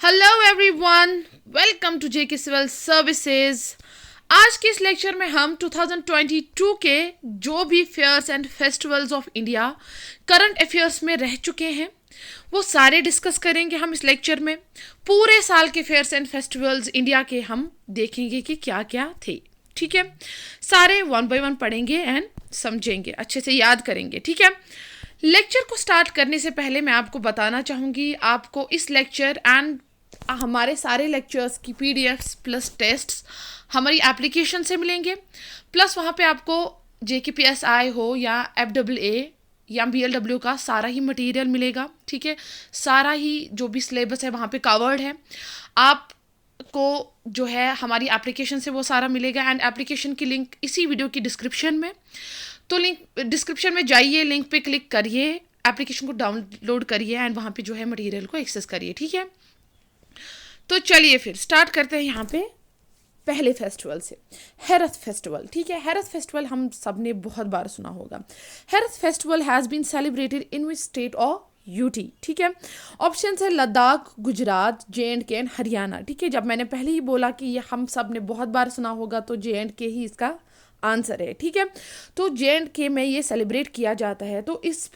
Hello everyone, welcome to JK civil services. आज के इस लेक्चर में हम 2022 के जो भी fairs and festivals of India current affairs में रह चुके हैं वो सारे डिस्कस करेंगे हम इस लेक्चर में। पूरे साल के फेयर्स एंड फेस्टिवल्स इंडिया के हम देखेंगे कि क्या क्या थे। ठीक है, सारे वन बाय वन पढ़ेंगे एंड समझेंगे, अच्छे से याद करेंगे। ठीक है, लेक्चर को स्टार्ट करने से पहले मैं आपको बताना चाहूँगी, आपको इस लेक्चर एंड हमारे सारे लेक्चर्स की पीडीएफ्स प्लस टेस्ट्स हमारी एप्लीकेशन से मिलेंगे। प्लस वहाँ पे आपको JKPSI हो या FAA या BLW का सारा ही मटेरियल मिलेगा। ठीक है, सारा ही जो भी सिलेबस है वहाँ पे कवर्ड है। आपको जो है हमारी एप्लीकेशन से वो सारा मिलेगा एंड एप्लीकेशन की लिंक इसी वीडियो की डिस्क्रिप्शन में। तो लिंक डिस्क्रिप्शन में जाइए, लिंक पे क्लिक करिए, एप्लीकेशन को डाउनलोड करिए एंड वहाँ पे जो है मटेरियल को एक्सेस करिए। ठीक है, तो चलिए फिर स्टार्ट करते हैं यहाँ पे पहले फेस्टिवल से, हेरथ फेस्टिवल। ठीक है, हेरथ फेस्टिवल हम सब ने बहुत बार सुना होगा। Herath festival has been celebrated in which state और यूटी। ठीक है, ऑप्शन है लद्दाख, गुजरात, JNK एंड हरियाणा। ठीक है, जब मैंने पहले ही बोला कि ये हम सब ने बहुत बार सुना होगा तो JNK ही इसका आंसर है। ठीक है, तो JNK में ये सेलिब्रेट किया जाता है। तो इस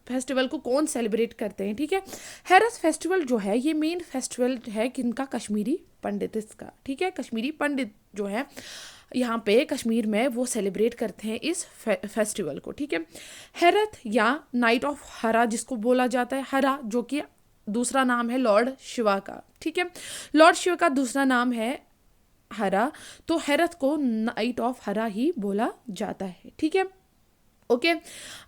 फेस्टिवल को कौन सेलिब्रेट करते हैं? ठीक है, हेरथ फेस्टिवल जो है ये मेन फेस्टिवल है किनका? कश्मीरी पंडित का। ठीक है, कश्मीरी पंडित जो है यहाँ पे कश्मीर में वो सेलिब्रेट करते हैं इस फेस्टिवल को। ठीक है, हेरथ या नाइट ऑफ हरा जिसको बोला जाता है, हरा जो कि दूसरा नाम है लॉर्ड शिवा का। ठीक है, लॉर्ड शिवा का दूसरा नाम है हरा, तो हेरथ को नाइट ऑफ हरा ही बोला जाता है। ठीक है, ओके।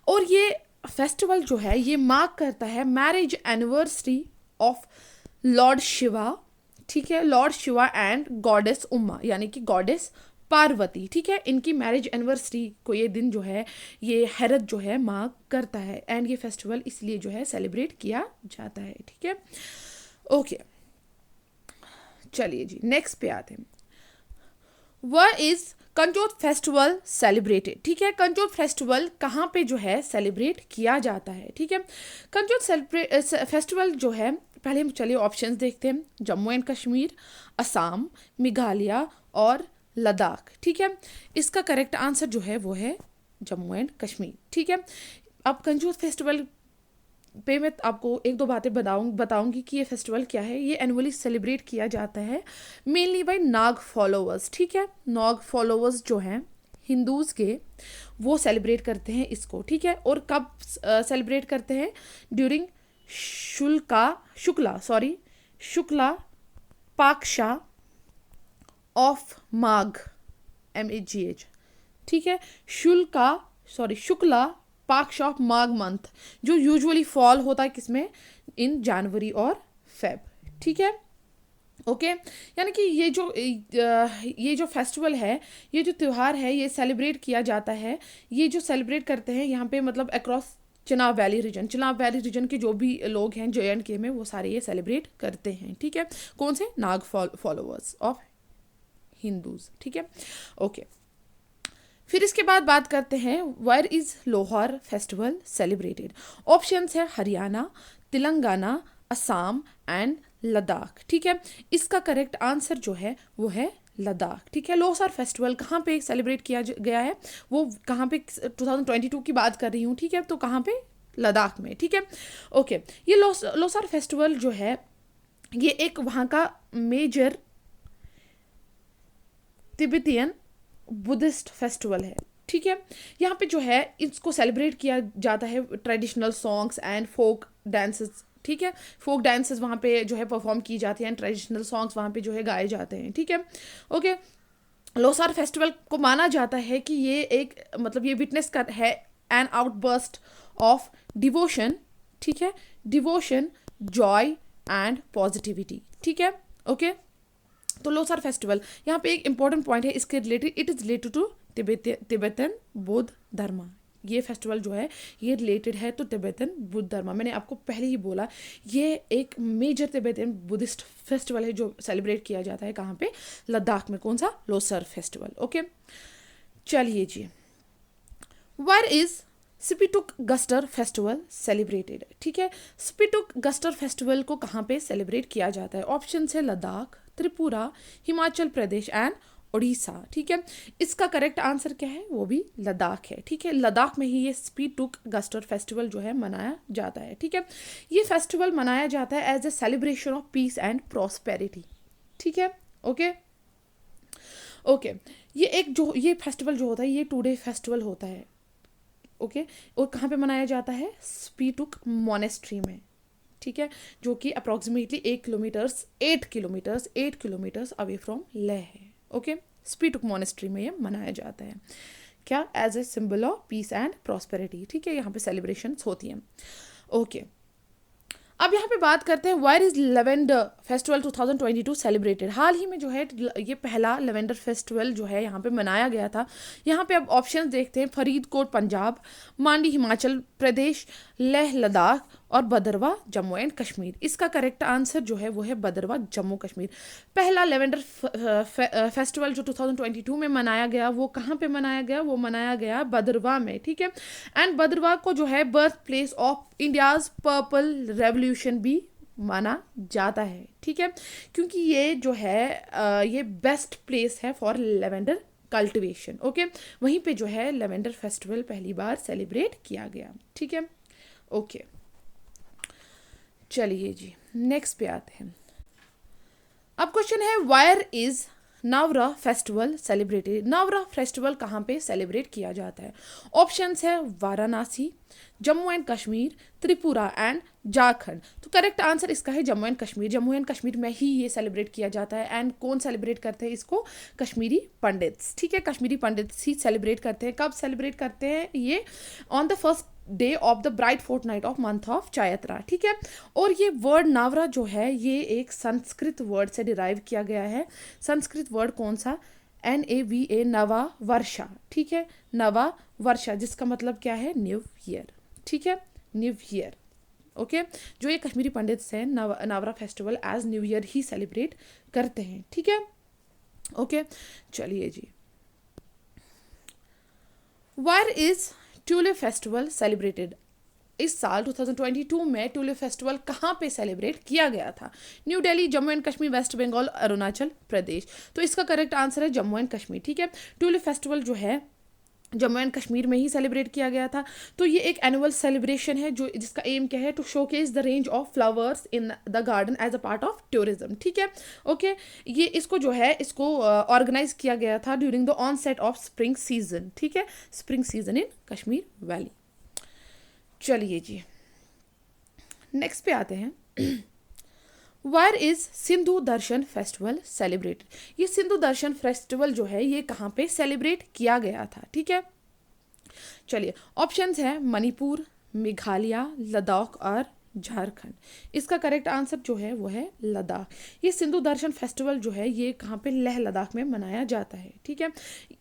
और ये फेस्टिवल जो है ये मार्क करता है marriage anniversary of Lord Shiva. ठीक है, Lord Shiva and goddess Uma यानी कि गॉडेस पार्वती। ठीक है, इनकी मैरिज एनिवर्सरी को ये दिन जो है ये हेरथ जो है मार्क करता है एंड ये फेस्टिवल इसलिए जो है सेलिब्रेट किया जाता है। ठीक है, ओके, चलिए जी नेक्स्ट पे आते हैं। वह इज कंजोत फेस्टिवल सेलिब्रेटेड। ठीक है, कंजोत फेस्टिवल कहाँ पे जो है सेलिब्रेट किया जाता है? ठीक है, कंजोत फेस्टिवल जो है, पहले हम चलिए ऑप्शंस देखते हैं। जम्मू एंड कश्मीर, असम, मेघालय और लद्दाख। ठीक है, इसका करेक्ट आंसर जो है वो है जम्मू एंड कश्मीर। ठीक है, अब कंजोत फेस्टिवल पे मैं आपको एक दो बातें बताऊंगी कि ये फेस्टिवल क्या है। ये एनुअली सेलिब्रेट किया जाता है मेनली बाय नाग फॉलोअर्स। ठीक है, नाग फॉलोअर्स जो हैं हिंदूज के वो सेलिब्रेट करते हैं इसको। ठीक है, और कब सेलिब्रेट करते हैं? During Shukla Paksha of Magh, MAGH। ठीक है, शुक्ला पाक्ष ऑफ माघ मंथ जो यूजुअली फॉल होता है किसमें? इन जनवरी और फेब। ठीक है, ओके। यानी कि ये जो फेस्टिवल है, ये जो त्यौहार है, ये सेलिब्रेट किया जाता है। ये जो सेलिब्रेट करते हैं यहाँ पे मतलब अक्रॉस चिनाब वैली रीजन के जो भी लोग हैं JNK में वो सारे ये सेलिब्रेट करते हैं। ठीक है, कौन से? Nag followers of Hindus. ठीक है, ओके। फिर इसके बाद बात करते हैं where is Lohar festival celebrated. Options है हरियाणा, तेलंगाना, असम एंड लद्दाख। ठीक है, इसका करेक्ट आंसर जो है वो है लद्दाख। ठीक है, लोहर फेस्टिवल कहाँ पे सेलिब्रेट किया गया है? वो कहाँ पे? 2022 की बात कर रही हूँ। ठीक है, तो कहाँ पे? लद्दाख में। ठीक है, ओके। ये लोहर फेस्टिवल जो है ये एक वहाँ का मेजर तिब्बतियन बुद्धिस्ट फेस्टिवल है। ठीक है, यहाँ पे जो है इसको सेलिब्रेट किया जाता है traditional songs and folk dances. ठीक है, फोक डांसेस वहाँ पे जो है परफॉर्म की जाती हैं, ट्रेडिशनल सॉन्ग्स वहाँ पे जो है गाए जाते हैं। ठीक है, ओके। लोसार फेस्टिवल को माना जाता है कि ये एक मतलब ये विटनेस कर है एन आउटबर्स्ट ऑफ डिवोशन। ठीक है, डिवोशन, जॉय एंड पॉजिटिविटी। ठीक है, ओके। तो लोसार फेस्टिवल यहाँ पे एक इंपॉर्टेंट पॉइंट है इसके related, it is related to Tibetan Buddha dharma. ये फेस्टिवल जो है ये रिलेटेड है तो तिब्बतन बुद्ध धर्म। मैंने आपको पहले ही बोला ये एक मेजर तिब्बतन बुद्धिस्ट फेस्टिवल है जो सेलिब्रेट किया जाता है कहाँ पे? लद्दाख में। कौन सा? लोसर फेस्टिवल। ओके, चलिए जी। Where is Spituk Gustor festival celebrated, ठीक है। स्पिटुक गस्टर फेस्टिवल को कहाँ पे सेलिब्रेट किया जाता है? ऑप्शन है लद्दाख, त्रिपुरा, हिमाचल प्रदेश एंड उड़ीसा, ठीक है। इसका करेक्ट आंसर क्या है? वो भी लद्दाख है, ठीक है। लद्दाख में ही ये स्पिटुक गस्टर फेस्टिवल जो है मनाया जाता है, ठीक है। ये फेस्टिवल मनाया जाता है as a celebration of peace and prosperity, ठीक है। ओके ओके ये फेस्टिवल जो होता है ये 2 डे फेस्टिवल होता है, ओके। और कहाँ पे मनाया जाता है? स्पिटुक मोनेस्ट्री में, ठीक है, जो कि approximately 8 kilometres away from Leh है, ओके। स्पिटुक मोनेस्ट्री में ये मनाया जाता है, क्या? As a symbol of peace and prosperity, ठीक है। यहाँ पे सेलिब्रेशंस होती हैं, ओके। अब यहाँ पे बात करते हैं where is lavender festival 2022 celebrated. हाल ही में जो है ये पहला लेवेंडर फेस्टिवल जो है यहाँ पे मनाया गया था। यहाँ पे अब ऑप्शन देखते हैं, फरीदकोट पंजाब, मांडी हिमाचल प्रदेश, लेह लद्दाख और भदरवा जम्मू एंड कश्मीर। इसका करेक्ट आंसर जो है वो है भदरवा जम्मू कश्मीर। पहला लेवेंडर फेस्टिवल जो 2022 में मनाया गया वो कहाँ पे मनाया गया? वो मनाया गया भदरवा में, ठीक है। एंड भदरवा को जो है birth place of India's purple revolution भी माना जाता है, ठीक है, क्योंकि ये जो है ये बेस्ट प्लेस है फॉर लेवेंडर कल्टिवेशन, ओके। वहीं पे जो है लेवेंडर फेस्टिवल पहली बार सेलिब्रेट किया गया, ठीक है, ओके। चलिए जी नेक्स्ट पे आते हैं। अब क्वेश्चन है वेयर इज नवरा फेस्टिवल सेलिब्रेटेड। नवरा फेस्टिवल कहाँ पे सेलिब्रेट किया जाता है? ऑप्शंस है वाराणसी, जम्मू एंड कश्मीर, त्रिपुरा एंड झारखंड। तो करेक्ट आंसर इसका है जम्मू एंड कश्मीर। जम्मू एंड कश्मीर में ही ये सेलिब्रेट किया जाता है। एंड कौन सेलिब्रेट करते हैं इसको? कश्मीरी पंडित्स, ठीक है। कश्मीरी पंडित्स ही सेलिब्रेट करते हैं। कब सेलिब्रेट करते हैं ये? On the first day of the bright fortnight of month of Chaitra, ठीक है। और ये वर्ड नावरा जो है ये एक संस्कृत वर्ड से डिराइव किया गया है। संस्कृत वर्ड कौन सा? NAVA, नवा वर्षा, ठीक है, नवा वर्षा, जिसका मतलब क्या है? न्यू ईयर, ठीक है, न्यू ईयर, ओके। जो ये कश्मीरी पंडित हैं Navreh festival as new year ही सेलिब्रेट करते हैं, ठीक है, ओके। चलिए जी, where is tulip festival celebrated. इस साल 2022 में ट्यूलिप फेस्टिवल कहाँ पे सेलिब्रेट किया गया था? New Delhi, Jammu and Kashmir, west Bengal, Arunachal Pradesh. तो इसका करेक्ट आंसर है जम्मू एंड कश्मीर, ठीक है। ट्यूलिप फेस्टिवल जो है जम्मू एंड कश्मीर में ही सेलिब्रेट किया गया था। तो ये एक एनुअल सेलिब्रेशन है जो जिसका एम क्या है? To showcase the range of flowers in the garden as a part of tourism, ठीक है, ओके। ये इसको जो है इसको ऑर्गेनाइज किया गया था during the onset of spring season, ठीक है, spring season in Kashmir valley. चलिए जी नेक्स्ट पे आते हैं। Where is Sindhu Darshan festival celebrated. ये सिंधु दर्शन फेस्टिवल जो है ये कहाँ पे सेलिब्रेट किया गया था, ठीक है। चलिए ऑप्शंस हैं मणिपुर, मेघालय, लद्दाख और झारखंड। इसका करेक्ट आंसर जो है वो है लद्दाख। ये सिंधु दर्शन फेस्टिवल जो है ये कहाँ पे? लेह लद्दाख में मनाया जाता है, ठीक है।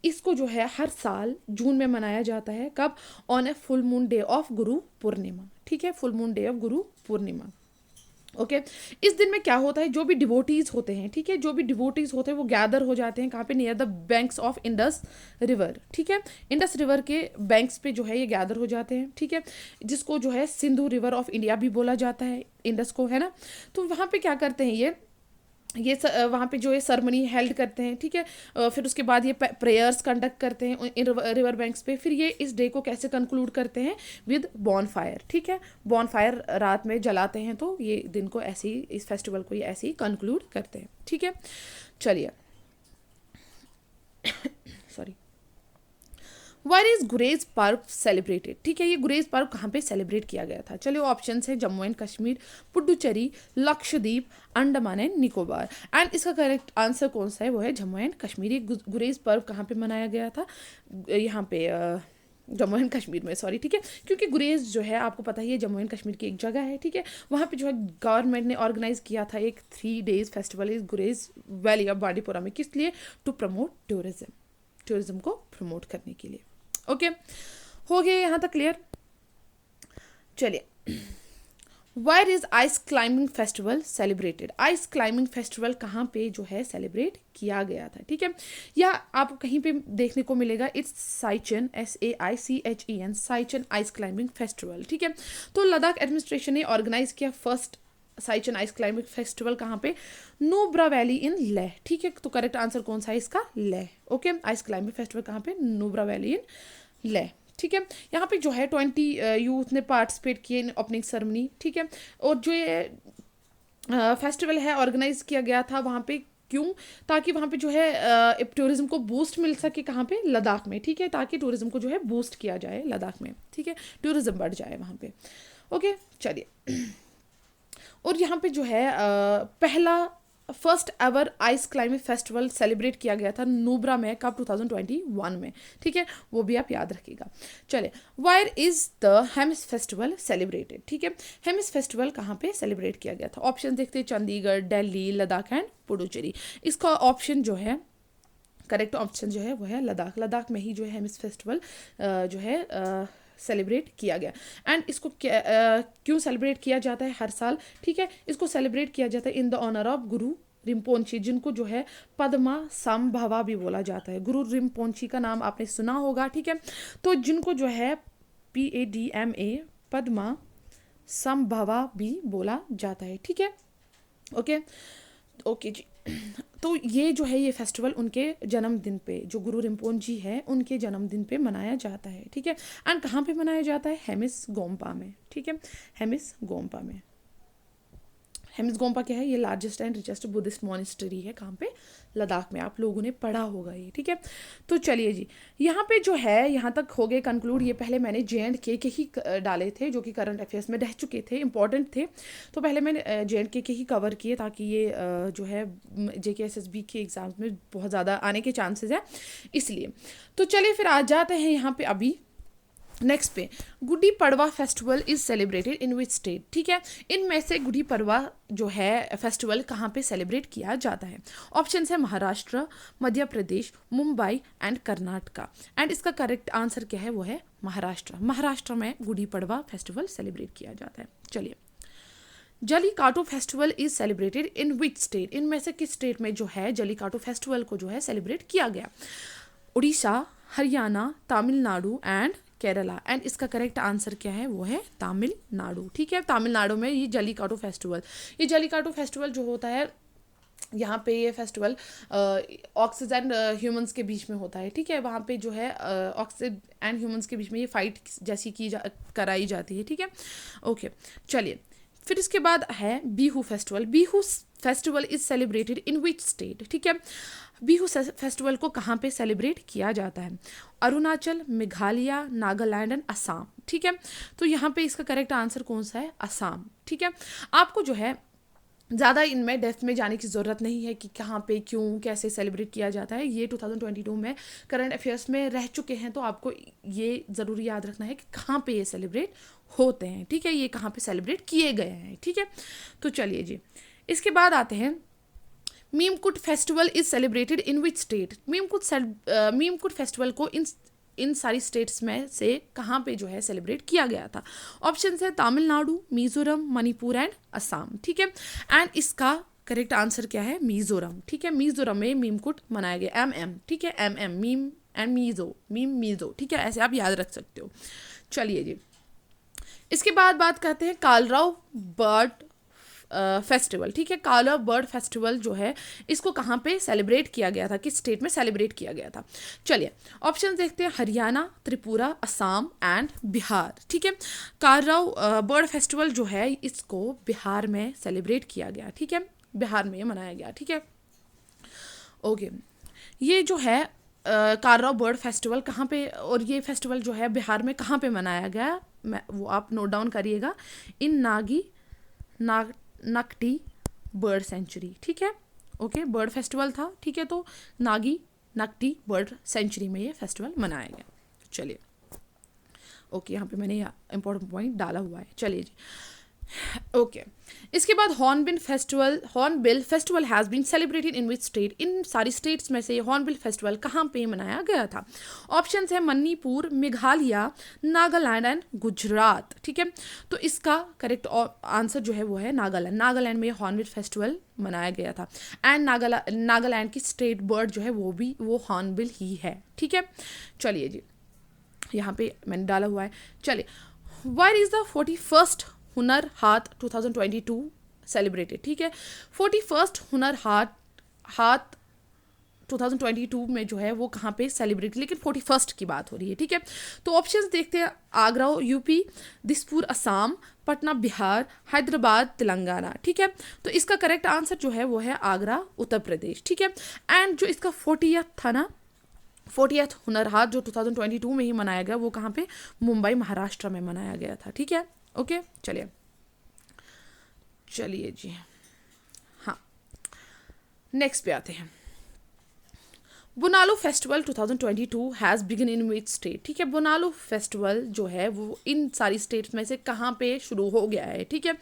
इसको जो है हर साल जून में मनाया जाता है। कब? On a full moon day of Guru Purnima, ठीक है, full moon day of Guru Purnima, okay. इस दिन में क्या होता है? जो भी डिवोटीज होते हैं, ठीक है, जो भी डिवोटीज होते हैं वो गैदर हो जाते हैं कहाँ पे? Near the banks of Indus river, ठीक है। इंडस रिवर के बैंक्स पे जो है ये गैदर हो जाते हैं, ठीक है, जिसको जो है सिंधु रिवर ऑफ इंडिया भी बोला जाता है, इंडस को, है ना। तो वहाँ पे क्या करते हैं ये वहाँ पे जो है सरमनी हेल्ड करते हैं, ठीक है। फिर उसके बाद ये प्रेयर्स कंडक्ट करते हैं रिवर बैंक्स पे। फिर ये इस डे को कैसे कंक्लूड करते हैं? विद बॉनफायर, ठीक है, बॉनफायर रात में जलाते हैं। तो ये दिन को ऐसे ही, इस फेस्टिवल को ये ऐसे ही कंक्लूड करते हैं, ठीक है। चलिए सॉरी। वेयर इज गुरेज पर्व सेलिब्रेटेड, ठीक है। ये गुरेज पर्व कहाँ पे सेलिब्रेट किया गया था? चलिए ऑप्शन है Jammu and Kashmir, Puducherry, Lakshadweep, Andaman and Nicobar. And इसका करेक्ट आंसर कौन सा है? वो है जम्मू एंड कश्मीर। ये गुरेज पर्व कहाँ पे मनाया गया था? यहाँ पे जम्मू एंड कश्मीर में, सॉरी, ठीक है, क्योंकि गुरेज जो है आपको पता ही है जम्मू एंड कश्मीर की एक जगह है, ठीक है। वहाँ पे जो है गवर्नमेंट ने ऑर्गेनाइज किया था एक 3 days फेस्टिवल इस गुरेज वैली ऑफ बांडीपुरा में। किस लिए? टू प्रमोट टूरिज्म को प्रमोट करने के लिए, ओके। हो गया यहाँ तक क्लियर? चलिए, where is ice climbing festival celebrated? Ice climbing festival कहाँ पे जो है सेलिब्रेट किया गया था, ठीक है, या आपको कहीं पे देखने को मिलेगा, it's Siachen, SAICHEN, Siachen ice climbing festival, ठीक है। तो लद्दाख एडमिनिस्ट्रेशन ने ऑर्गेनाइज किया first Siachen ice climbing festival कहाँ पे? नुब्रा वैली इन लेह, ठीक है। तो करेक्ट आंसर कौन सा है इसका? Leh. Okay, ice climbing festival कहाँ पे? नुब्रा वैली इन लेह, ठीक है। यहाँ पे जो है 20 यूथ ने पार्टिसिपेट किए इन ओपनिंग सेरेमनी, ठीक है। और जो ये फेस्टिवल है ऑर्गेनाइज किया गया था वहाँ पे, क्यों? ताकि वहाँ पे जो है टूरिज्म को बूस्ट मिल सके, कहाँ पे? लद्दाख में, ठीक है, ताकि टूरिज्म को जो है बूस्ट किया जाए लद्दाख में, ठीक है, टूरिज्म बढ़ जाए वहाँ पे। ओके, चलिए। और यहाँ पे जो है पहला first ever ice climbing festival celebrate किया गया था नुब्रा में, कब? 2021 में, ठीक है, वो भी आप याद रखिएगा। चले, wire is the Hemis festival celebrated, ठीक है। हेमिस फेस्टिवल कहाँ पे सेलिब्रेट किया गया था? ऑप्शन देखते हैं, चंडीगढ़, दिल्ली, लद्दाख एंड पुडुचेरी। इसका ऑप्शन जो है, करेक्ट ऑप्शन जो है वो है लद्दाख। लद्दाख में ही जो है हेमिस फेस्टिवल जो है सेलिब्रेट किया गया। एंड इसको क्यों सेलिब्रेट किया जाता है हर साल, ठीक है? इसको सेलिब्रेट किया जाता है इन द ऑनर ऑफ गुरु रिम्पोंची, जिनको जो है पद्मा संभवा भी बोला जाता है। गुरु रिम्पोंची का नाम आपने सुना होगा, ठीक है। तो जिनको जो है PADMA पद्मा संभवा भी बोला जाता है, ठीक है। ओके जी। तो ये जो है ये फेस्टिवल उनके जन्मदिन पे, जो गुरु रिम्पोंची है उनके जन्मदिन पे मनाया जाता है, ठीक है। एंड कहाँ पे मनाया जाता है? हेमिस गोम्पा में, ठीक है, हेमिस गोम्पा में। हेमिस गोम्पा क्या है? ये largest and richest Buddhist monastery है, कहाँ पे? लद्दाख में। आप लोगों ने पढ़ा होगा ये, ठीक है। तो चलिए जी, यहाँ पे जो है यहाँ तक हो गए कंक्लूड। ये पहले मैंने JNK के ही डाले थे, जो कि करंट अफेयर्स में रह चुके थे, इंपॉर्टेंट थे। तो पहले मैंने JNK के ही कवर किए, ताकि ये जो है JKSSB के एग्जाम्स में बहुत ज़्यादा आने के चांसेस है, इसलिए। तो चलिए फिर आ जाते हैं यहाँ पे अभी नेक्स्ट पे। Gudi Padwa festival is celebrated in which state, ठीक है। इनमें से गुड़ी पड़वा जो है फेस्टिवल कहाँ पे सेलिब्रेट किया जाता है? ऑप्शन है महाराष्ट्र, मध्य प्रदेश, मुंबई एंड कर्नाटका। एंड इसका करेक्ट आंसर क्या है? वो है महाराष्ट्र। महाराष्ट्र में गुड़ी पड़वा फेस्टिवल सेलिब्रेट किया जाता है। चलिए, Jallikattu festival is celebrated in which state? इनमें से किस स्टेट में जो है जलीकाटू फेस्टिवल को जो है सेलिब्रेट किया गया? उड़ीसा, हरियाणा, तमिलनाडु एंड केरला। एंड इसका करेक्ट आंसर क्या है? वो है तमिलनाडु, ठीक है। तमिलनाडु में ये जलीकाटू फेस्टिवल जो होता है, यहाँ पे ये फेस्टिवल ऑक्सिस एंड ह्यूमंस के बीच में होता है, ठीक है। वहाँ पे जो है ऑक्सिस एंड ह्यूमंस के बीच में ये फाइट जैसी कराई जाती है, ठीक है। ओके, चलिए फिर इसके बाद है Bihu festival. Bihu festival is celebrated in which state, ठीक है। बिहू फेस्टिवल को कहाँ पे सेलिब्रेट किया जाता है? अरुणाचल, मेघालय, नागालैंड एंड असम, ठीक है। तो यहाँ पे इसका करेक्ट आंसर कौन सा है? असम, ठीक है। आपको जो है ज़्यादा इनमें डेप्थ में जाने की ज़रूरत नहीं है कि कहाँ पे, क्यों, कैसे सेलिब्रेट किया जाता है। ये 2022 में करंट अफेयर्स में रह चुके हैं, तो आपको ये ज़रूरी याद रखना है कि कहाँ पे ये सेलिब्रेट होते हैं, ठीक है, ये कहाँ पे सेलिब्रेट किए गए हैं, ठीक है। तो चलिए जी, इसके बाद आते हैं Mimkut festival is celebrated in which state? Mimkut festival को इन सारी स्टेट्स में से कहाँ पे जो है सेलिब्रेट किया गया था? ऑप्शन है तमिलनाडु, मिजोरम, मणिपुर एंड असम, ठीक है। एंड इसका करेक्ट आंसर क्या है? मिजोरम, ठीक है। मिजोरम में मीमकुट मनाया गया, MM, ठीक है, MM मीम एंड मीजो, ठीक है, ऐसे आप याद रख सकते हो। चलिए जी, इसके बाद बात करते हैं कालराव बर्ड फेस्टिवल, ठीक है। कालराव बर्ड फेस्टिवल जो है इसको कहाँ पे सेलिब्रेट किया गया था, किस स्टेट में सेलिब्रेट किया गया था? चलिए ऑप्शन देखते हैं, हरियाणा, त्रिपुरा, असम एंड बिहार, ठीक है। कालराव बर्ड फेस्टिवल जो है इसको बिहार में सेलिब्रेट किया गया, ठीक है, बिहार में मनाया गया, ठीक है। ओके, ये जो है कालराव बर्ड फेस्टिवल कहाँ पे, और ये फेस्टिवल जो है बिहार में कहाँ पे मनाया गया, वो आप नोट डाउन करिएगा, इन नकटी बर्ड सेंचुरी, ठीक है। ओके, बर्ड फेस्टिवल था, ठीक है। तो नकटी बर्ड सेंचुरी में ये फेस्टिवल मनाया गया। चलिए, ओके, यहाँ पे मैंने इंपॉर्टेंट पॉइंट डाला हुआ है। चलिए जी, ओके इसके बाद hornbill festival has been celebrated in which state, इन सारी स्टेट्स में से हॉर्नबिल फेस्टिवल कहाँ पे मनाया गया था? ऑप्शन है मणिपुर, मेघालय, नागालैंड एंड गुजरात। ठीक है, तो इसका करेक्ट आंसर जो है वो है नागालैंड। नागालैंड में हॉर्नबिल फेस्टिवल मनाया गया था एंड नागालैंड की स्टेट बर्ड जो है वो हॉर्नबिल ही है। ठीक है, चलिए जी, यहाँ पे मैंने डाला हुआ है। चलिए, where is the 41st Hunar Haat 2022 celebrated? ठीक है, 41st हुनर हाट 2022 में जो है वो कहाँ पे सेलिब्रेट, लेकिन 41st की बात हो रही है। ठीक है, तो ऑप्शंस देखते हैं। आगरा यूपी, दिसपुर असम, पटना बिहार, हैदराबाद तेलंगाना। ठीक है, तो इसका करेक्ट आंसर जो है वो है आगरा उत्तर प्रदेश। ठीक है, एंड जो इसका 40th था ना, 40th हुनर हाट जो 2022 में ही मनाया गया, वो कहाँ पे? मुंबई महाराष्ट्र में मनाया गया था। ठीक है, ओके, चलिए जी, हाँ, नेक्स्ट पे आते हैं। Bonalu festival 2022 has begun in which state? ठीक है, बोनालो फेस्टिवल जो है वो इन सारी स्टेट्स में से कहाँ पे शुरू हो गया है? ठीक है,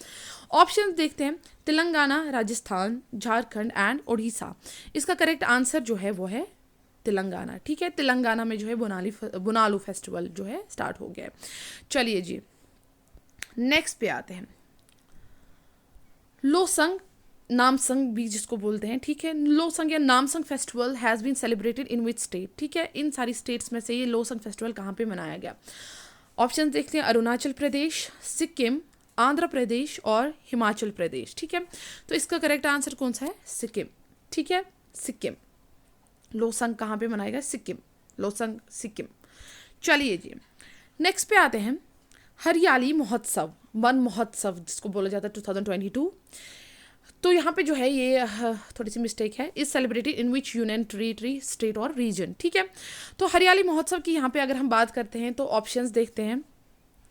ऑप्शन देखते हैं। तेलंगाना, राजस्थान, झारखंड एंड उड़ीसा। इसका करेक्ट आंसर जो है वो है तेलंगाना। ठीक है, तेलंगाना में जो है बोनालो फेस्टिवल जो है स्टार्ट हो गया है। चलिए जी, नेक्स्ट पे आते हैं। लोसंग, नामसंग भी जिसको बोलते हैं। ठीक है, लोसंग या Namsoong festival has been celebrated in which state? ठीक है, इन सारी स्टेट्स में से ये लोसंग फेस्टिवल कहाँ पे मनाया गया? ऑप्शन देखते हैं। अरुणाचल प्रदेश, सिक्किम, आंध्र प्रदेश और हिमाचल प्रदेश। ठीक है, तो इसका करेक्ट आंसर कौन सा है? सिक्किम। ठीक है, सिक्किम। लोसंग कहाँ पे मनाया गया? सिक्किम, लोसंग सिक्किम। चलिए जी, नेक्स्ट पे आते हैं। हरियाली महोत्सव, वन महोत्सव जिसको बोला जाता है 2022, तो यहाँ पे जो है ये थोड़ी सी मिस्टेक है। Is celebrated in which union territory, state और रीजन? ठीक है, तो हरियाली महोत्सव की यहाँ पे अगर हम बात करते हैं तो ऑप्शंस देखते हैं।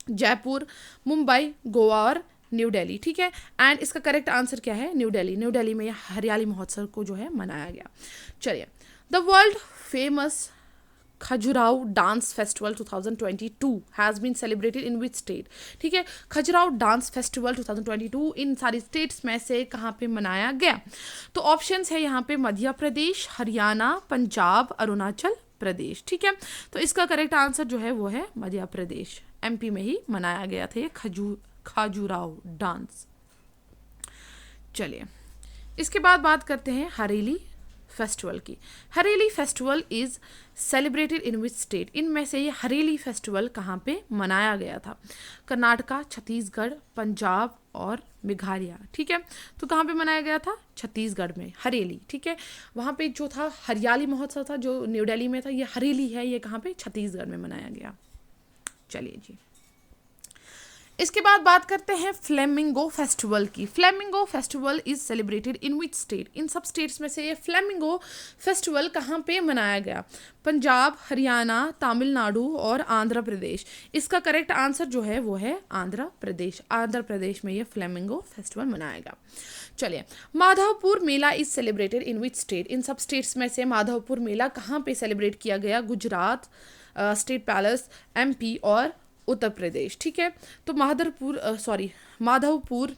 जयपुर, मुंबई, गोवा और न्यू दिल्ली। ठीक है, एंड इसका करेक्ट आंसर क्या है? न्यू दिल्ली। न्यू दिल्ली में हरियाली महोत्सव को जो है मनाया गया। चलिए, the world famous Khajuraho dance festival 2022 has been celebrated in which state? ठीक है, खजुराहो डांस फेस्टिवल 2022 इन सारी स्टेट्स में से कहाँ पे मनाया गया? तो ऑप्शंस है यहाँ पे मध्य प्रदेश, हरियाणा, पंजाब, अरुणाचल प्रदेश। ठीक है, तो इसका करेक्ट आंसर जो है वो है मध्य प्रदेश। एमपी में ही मनाया गया था ये खजुराहो डांस। चलिए, इसके बाद बात करते हैं हरेली फेस्टिवल की। Hareli festival is celebrated in which state? इनमें से ये हरेली फेस्टिवल कहाँ पे मनाया गया था? कर्नाटका, छत्तीसगढ़, पंजाब और मेघालय। ठीक है, तो कहाँ पे मनाया गया था? छत्तीसगढ़ में हरेली। ठीक है, वहाँ पे जो था हरियाली महोत्सव था जो न्यू दिल्ली में था, ये हरेली है, ये कहाँ पे? छत्तीसगढ़ में मनाया गया। चलिए जी, इसके बाद बात करते हैं फ्लेमिंगो फेस्टिवल की। Flamingo festival is celebrated in which state? इन सब स्टेट्स में से ये फ्लेमिंगो फेस्टिवल कहाँ पे मनाया गया? पंजाब, हरियाणा, तमिलनाडु और आंध्र प्रदेश। इसका करेक्ट आंसर जो है वो है आंध्र प्रदेश। आंध्र प्रदेश में ये फ्लेमिंगो फेस्टिवल मनाया गया। चलिए, Madhavpur Mela is celebrated in which state? इन सब स्टेट्स में से माधवपुर मेला कहाँ पे सेलिब्रेट किया गया? गुजरात, स्टेट पैलेस, एमपी और उत्तर प्रदेश। ठीक है, तो माधवपुर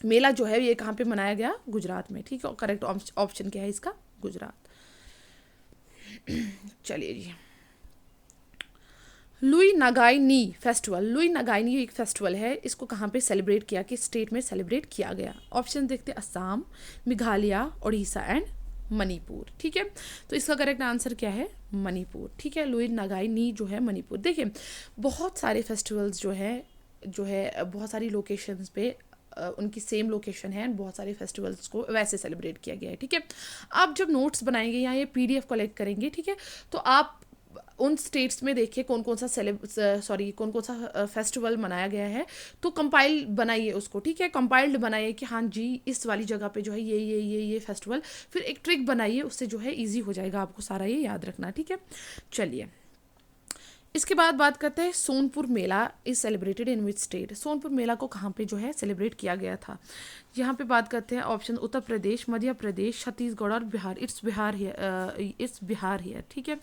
मेला जो है ये कहाँ पे मनाया गया? गुजरात में। ठीक है, और करेक्ट ऑप्शन क्या है इसका? गुजरात। चलिए जी, लुई नगाई फेस्टिवल। लुई नगाई एक फेस्टिवल है, इसको कहाँ पे सेलिब्रेट किया, किस स्टेट में सेलिब्रेट किया गया? ऑप्शन देखते हैं। असम, मेघालय, उड़ीसा एंड मणिपुर। ठीक है, तो इसका करेक्ट आंसर क्या है? मणिपुर। ठीक है, लुई नगाई नी जो है मणिपुर। देखिए, बहुत सारे फेस्टिवल्स जो है बहुत सारी लोकेशंस पे उनकी सेम लोकेशन है एंड बहुत सारे फेस्टिवल्स को वैसे सेलिब्रेट किया गया है। ठीक है, आप जब नोट्स बनाएंगे या ये पीडीएफ कलेक्ट करेंगे, ठीक है, तो आप उन स्टेट्स में देखिए कौन कौन सा फेस्टिवल मनाया गया है, तो कंपाइल बनाइए उसको। ठीक है, कंपाइल्ड बनाइए कि हाँ जी इस वाली जगह पे जो है ये फेस्टिवल, फिर एक ट्रिक बनाइए, उससे जो है इजी हो जाएगा आपको सारा ये याद रखना। ठीक है, चलिए, इसके बाद बात करते हैं Sonpur Mela is celebrated in which state? Sonpur Mela को कहाँ पे जो है सेलिब्रेट किया गया था? यहाँ पे बात करते हैं। ऑप्शन उत्तर प्रदेश, मध्य प्रदेश, छत्तीसगढ़ और बिहार। It's Bihar here. ठीक है,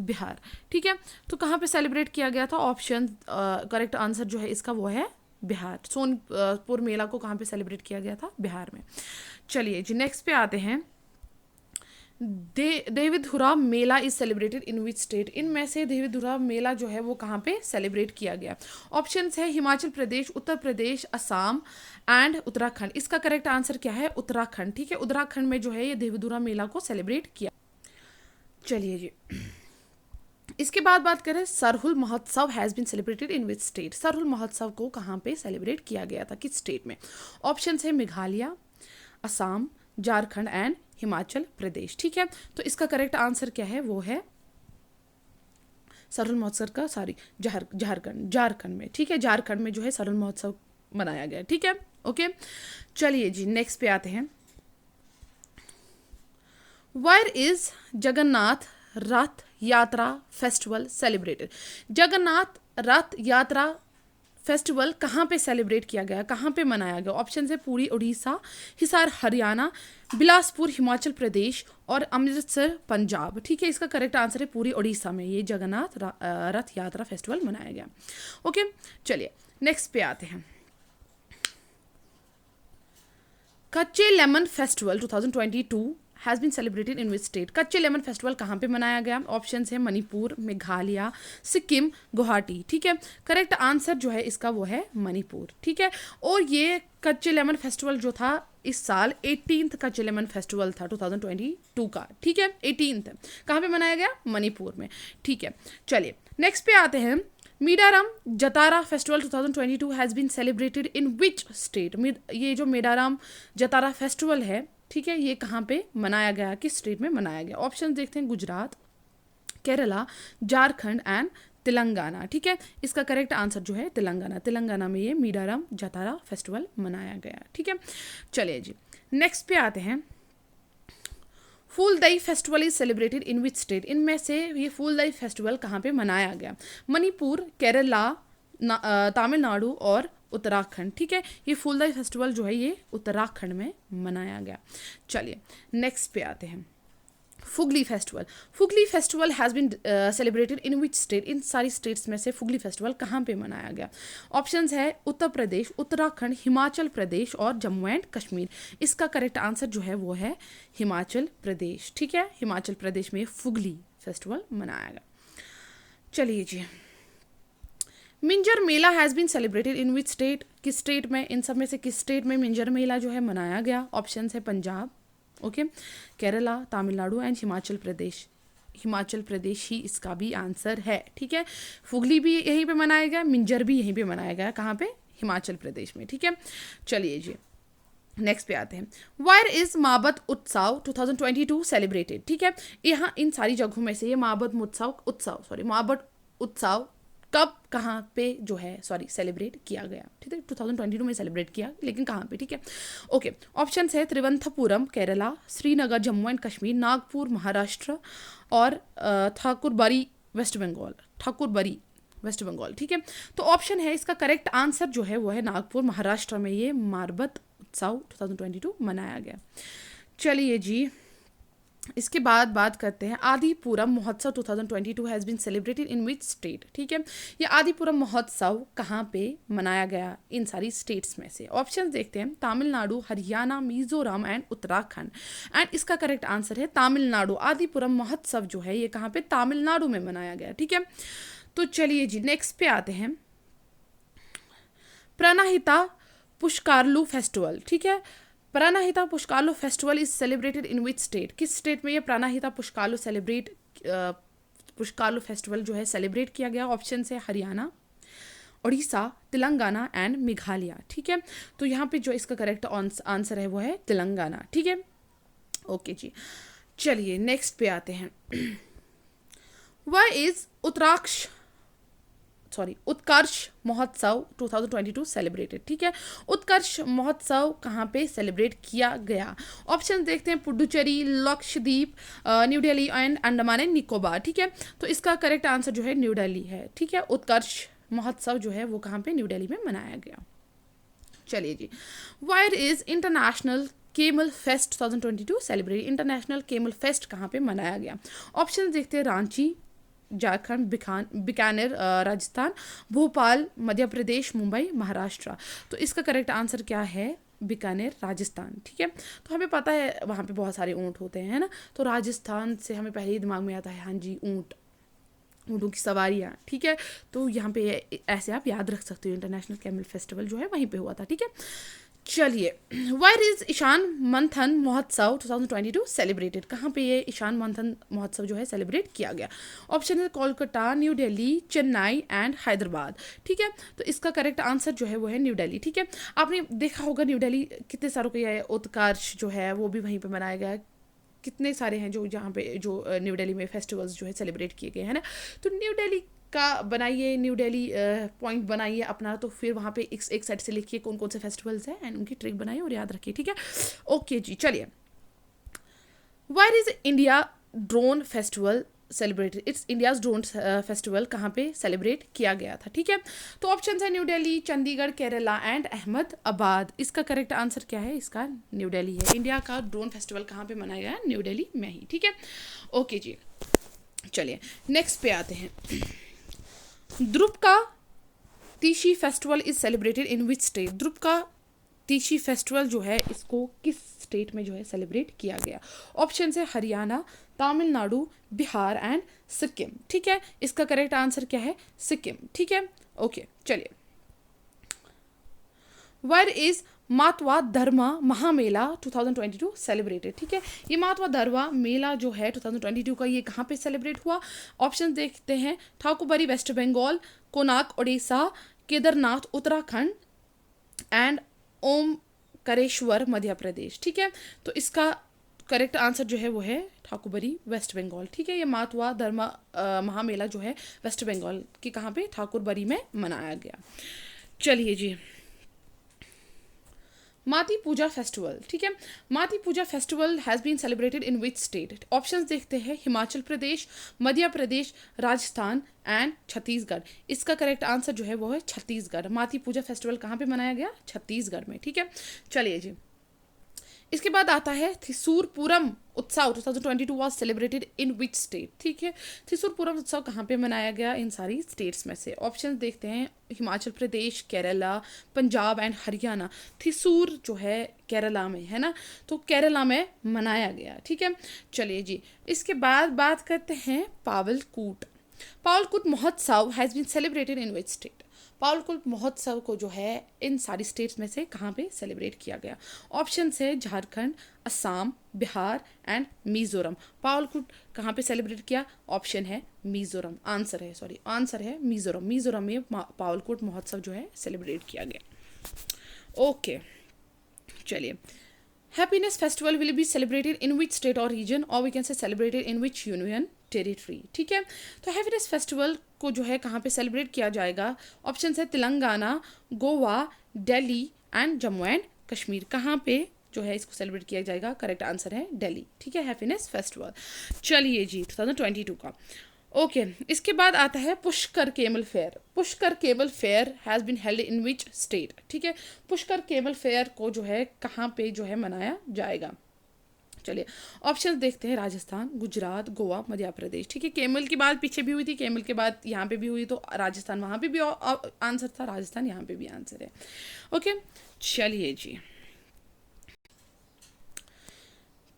बिहार। ठीक है, तो कहाँ पे सेलिब्रेट किया गया था? ऑप्शन करेक्ट आंसर जो है इसका वो है बिहार। सोनपुर मेला को कहाँ पे सेलिब्रेट किया गया था? बिहार में। चलिए जी, नेक्स्ट पे आते हैं। Devidhura Mela is celebrated in which state? इनमें से देवीधुरा मेला जो है वो कहाँ पे सेलिब्रेट किया गया? ऑप्शंस है हिमाचल प्रदेश, उत्तर प्रदेश, असम एंड उत्तराखंड। इसका करेक्ट आंसर क्या है? उत्तराखंड। ठीक है, उत्तराखंड में जो है ये देवीधुरा मेला को सेलिब्रेट किया। चलिए जी, इसके बाद बात करें, Sarhul Mahotsav has been celebrated in which state? Sarhul Mahotsav को कहाँ पे सेलिब्रेट किया गया था, किस स्टेट में? ऑप्शंस है मेघालय, असम, झारखंड एंड हिमाचल प्रदेश। ठीक है, तो इसका करेक्ट आंसर क्या है? वो है सरहुल महोत्सव का झारखंड में। ठीक है, झारखंड में जो है सरहुल महोत्सव मनाया गया। ठीक है, ओके। चलिए जी, नेक्स्ट पे आते हैं। वेयर इज जगन्नाथ रथ यात्रा फेस्टिवल सेलिब्रेटेड? जगन्नाथ रथ यात्रा फेस्टिवल कहाँ पे सेलिब्रेट किया गया, कहाँ पे मनाया गया? ऑप्शन है पुरी उड़ीसा, हिसार हरियाणा, बिलासपुर हिमाचल प्रदेश और अमृतसर पंजाब। ठीक है, इसका करेक्ट आंसर है पूरी उड़ीसा में ये जगन्नाथ रथ यात्रा फेस्टिवल मनाया गया। ओके, चलिए नेक्स्ट पे आते हैं। Kachai lemon festival 2022 has been celebrated in which state? Kachai lemon festival कहाँ पे मनाया गया? ऑप्शंस है मणिपुर, मेघालय, सिक्किम, गुवाहाटी। ठीक है, करेक्ट आंसर जो है इसका वो है मणिपुर। ठीक है, और ये कच्चे लेमन फेस्टिवल जो था इस साल 18th कच्चे लेमन फेस्टिवल था 2022 का। ठीक है, 18th कहाँ पे मनाया गया? मणिपुर में। ठीक है, चलिए नेक्स्ट पे आते हैं। Medaram Jatara festival 2022 has been celebrated in which state? ये जो मेडारम जतारा फेस्टिवल है, ठीक है, ये कहाँ पे मनाया गया, किस स्टेट में मनाया गया? ऑप्शन देखते हैं, गुजरात, केरला, झारखंड एंड तेलंगाना। ठीक है, इसका करेक्ट आंसर जो है तेलंगाना। तेलंगाना में ये मेडारम जतारा फेस्टिवल मनाया गया। ठीक है, चलिए जी, नेक्स्ट पे आते हैं। Phooldei festival is celebrated in which state? इनमें से ये फूलदई फेस्टिवल कहाँ पे मनाया गया? मणिपुर, केरला, तमिलनाडु और उत्तराखंड। ठीक है, ये फूलदई फेस्टिवल जो है ये उत्तराखंड में मनाया गया। चलिए नेक्स्ट पे आते हैं। Fugli festival has been celebrated in which state? इन सारी स्टेट्स में से फुगली फेस्टिवल कहाँ पे मनाया गया? ऑप्शंस है उत्तर प्रदेश, उत्तराखंड, हिमाचल प्रदेश और जम्मू एंड कश्मीर। इसका करेक्ट आंसर जो है वो है हिमाचल प्रदेश। ठीक है, हिमाचल प्रदेश में फुगली फेस्टिवल मनाया गया। चलिए जी, Minjar Mela has been celebrated in which state? किस स्टेट में, इन सब में से किस स्टेट में मिंजर मेला जो है मनाया गया? ऑप्शंस है पंजाब, ओके, केरला, तमिलनाडु एंड हिमाचल प्रदेश। हिमाचल प्रदेश ही इसका भी आंसर है। ठीक है, फुगली भी यहीं पे मनाया गया, मिंजर भी यहीं पे मनाया गया। कहाँ पे? हिमाचल प्रदेश में। ठीक है, चलिए जी नेक्स्ट पे आते हैं। वायर इज माबद उत्सव 2022 सेलिब्रेटेड? ठीक है, यहाँ इन सारी जगहों में से ये माबद उत्सव कब कहाँ पे जो है सेलिब्रेट किया गया? ठीक है, 2022 में सेलिब्रेट किया, लेकिन कहाँ पे? ठीक है, ओके। ऑप्शन है तिरुवनंतपुरम केरला, श्रीनगर जम्मू एंड कश्मीर, नागपुर महाराष्ट्र और ठाकुरबाड़ी वेस्ट बंगाल। ठीक है, तो ऑप्शन है इसका करेक्ट आंसर जो है वो है नागपुर महाराष्ट्र में ये मारबत उत्सव 2022 मनाया गया। चलिए जी, इसके बाद बात करते हैं Adipuram Mahotsav 2022 has been celebrated in which state? ठीक है, ये आदिपुरम महोत्सव कहाँ पे मनाया गया इन सारी स्टेट्स में से? ऑप्शंस देखते हैं, तमिलनाडु, हरियाणा, मिजोरम एंड उत्तराखंड। एंड इसका करेक्ट आंसर है तमिलनाडु। आदिपुरम महोत्सव जो है ये कहाँ पे? तमिलनाडु में मनाया गया। ठीक है, तो चलिए जी नेक्स्ट पे आते हैं। प्राणहिता पुष्कारलू फेस्टिवल। ठीक है, Pranahita Pushkaralu festival is celebrated in which state? किस स्टेट में ये प्राणहिता पुष्कारलू फेस्टिवल जो है सेलिब्रेट किया गया? ऑप्शन है हरियाणा, उड़ीसा, तेलंगाना एंड मेघालय। ठीक है, तो यहाँ पे जो इसका करेक्ट आंसर है वो है तेलंगाना। ठीक है, ओके जी, चलिए नेक्स्ट पे आते हैं। वह इज उत्कर्ष महोत्सव 2022 सेलिब्रेटेड? ठीक है, उत्कर्ष महोत्सव कहाँ पे सेलिब्रेट किया गया? ऑप्शन देखते हैं, Puducherry, Lakshadweep, new Delhi and Andaman and Nicobar. ठीक है, तो इसका करेक्ट आंसर जो है न्यू दिल्ली है। ठीक है, उत्कर्ष महोत्सव जो है वो कहाँ पे? न्यू दिल्ली में मनाया गया। चलिए जी, where is international camel fest 2022 celebrate? International camel fest कहाँ पे मनाया गया? ऑप्शन देखते हैं, रांची, झारखंड, बीकानेर राजस्थान, भोपाल मध्य प्रदेश, मुंबई महाराष्ट्र। तो इसका करेक्ट आंसर क्या है? बीकानेर राजस्थान। ठीक है, तो हमें पता है वहाँ पे बहुत सारे ऊँट होते हैं, है ना, तो राजस्थान से हमें पहले ही दिमाग में आता है हाँ जी ऊँटों की सवारियाँ। ठीक है, तो यहाँ पे ऐसे आप याद रख सकते हो, इंटरनेशनल कैमल फेस्टिवल जो है वहीं पे हुआ था। ठीक है, चलिए, वायर इज ईशान मंथन महोत्सव 2022 सेलिब्रेटेड? कहाँ पे ये ईशान मंथन महोत्सव जो है सेलिब्रेट किया गया? ऑप्शन है कोलकाता, न्यू दिल्ली, चेन्नई एंड हैदराबाद। ठीक है, तो इसका करेक्ट आंसर जो है वो है न्यू दिल्ली। ठीक है, आपने देखा होगा न्यू दिल्ली कितने सारों का ये उत्कर्ष जो है वो भी वहीं पे मनाया गया है। कितने सारे हैं जो जहाँ पे जो न्यू दिल्ली में फेस्टिवल्स जो है सेलिब्रेट किए गए हैं ना। तो न्यू दिल्ली का बनाइए, न्यू दिल्ली पॉइंट बनाइए अपना, तो फिर वहाँ पे एक साइड से लिखिए कौन कौन से फेस्टिवल्स हैं एंड उनकी ट्रिक बनाइए और याद रखिए। ठीक है, ओके जी, चलिए। Wire is India drone festival celebrated? It's India's drone festival कहाँ पे सेलिब्रेट किया गया था? ठीक है, तो ऑप्शन है न्यू दिल्ली, चंडीगढ़, केरला एंड अहमदाबाद। इसका करेक्ट आंसर क्या है? इसका न्यू दिल्ली है। इंडिया का ड्रोन फेस्टिवल कहाँ पे मनाया गया? न्यू दिल्ली में ही। ठीक है, ओके जी, चलिए नेक्स्ट पे आते हैं। ध्रुव का Tishi festival is celebrated in which state? Dhruv का तीशी फेस्टिवल जो है इसको किस स्टेट में जो है सेलिब्रेट किया गया? ऑप्शन है हरियाणा, तमिलनाडु, बिहार एंड सिक्किम। ठीक है, इसका करेक्ट आंसर क्या है? सिक्किम। ठीक है, ओके, चलिए। Where is Matua Dharma Mahamela 2022 celebrated? ठीक है, ये मातवा धर्मा मेला जो है 2022 का ये कहाँ पे सेलिब्रेट हुआ? ऑप्शन देखते हैं, ठाकुरबाड़ी वेस्ट बंगाल, कोणार्क उड़ीसा, केदारनाथ उत्तराखंड एंड ओमकारेश्वर मध्य प्रदेश। ठीक है, तो इसका करेक्ट आंसर जो है वो है ठाकुरबाड़ी वेस्ट बंगाल। ठीक है, ये मातवा धर्मा महामेला जो है वेस्ट बंगाल की कहाँ पे? ठाकुरबाड़ी में मनाया गया। चलिए जी, माती पूजा फेस्टिवल। ठीक है, Mati Puja festival has been celebrated in which state? Options देखते हैं, हिमाचल प्रदेश, मध्य प्रदेश, राजस्थान एंड छत्तीसगढ़। इसका करेक्ट आंसर जो है वो है छत्तीसगढ़। माती पूजा फेस्टिवल कहाँ पे मनाया गया? छत्तीसगढ़ में। ठीक है, चलिए जी, इसके बाद आता है थिसूर पूरम उत्सव 2022 was celebrated in which state? ठीक है, थिसूर पूरम उत्सव कहाँ पे मनाया गया? इन सारी स्टेट्स में से। ऑप्शन देखते हैं, हिमाचल प्रदेश, केरला, पंजाब एंड हरियाणा। थिसूर जो है केरला में है ना, तो केरला में मनाया गया। ठीक है, चलिए जी, इसके बाद बात करते हैं Pawalkoot. Pawalkoot Mahotsav has been celebrated in which state? Pawalkoot Mahotsav को जो है इन सारी स्टेट्स में से कहाँ पे सेलिब्रेट किया गया? ऑप्शन है झारखंड, असम, बिहार एंड मिजोरम। पावलकूट कहाँ पे सेलिब्रेट किया? ऑप्शन है मिजोरम। आंसर है मिजोरम। मिजोरम में पावलकूट महोत्सव जो है सेलिब्रेट किया गया। ओके, चलिए। Happiness festival will be celebrated in which state और रीजन, और we can say celebrated in which union territory? ठीक है, तो हैप्पीनेस फेस्टिवल को जो है कहाँ पे सेलिब्रेट किया जाएगा? ऑप्शन है तेलंगाना, गोवा, दिल्ली एंड जम्मू एंड कश्मीर। कहाँ पे जो है इसको सेलिब्रेट किया जाएगा? करेक्ट आंसर है दिल्ली। ठीक है, हैप्पीनेस फेस्टिवल। चलिए जी, 2022 का। ओके, इसके बाद आता है Pushkar camel fair. Pushkar camel fair has been held in which state? ठीक है, पुष्कर केमल फेयर को जो है कहाँ पे जो है मनाया जाएगा? चलिए, ऑप्शन देखते हैं, राजस्थान, गुजरात, गोवा, मध्य प्रदेश। ठीक है, केमल की बात पीछे भी हुई थी, केमल के बाद यहाँ पे भी हुई, तो राजस्थान वहाँ पे भी आंसर था, राजस्थान यहाँ पे भी आंसर है। ओके, चलिए जी,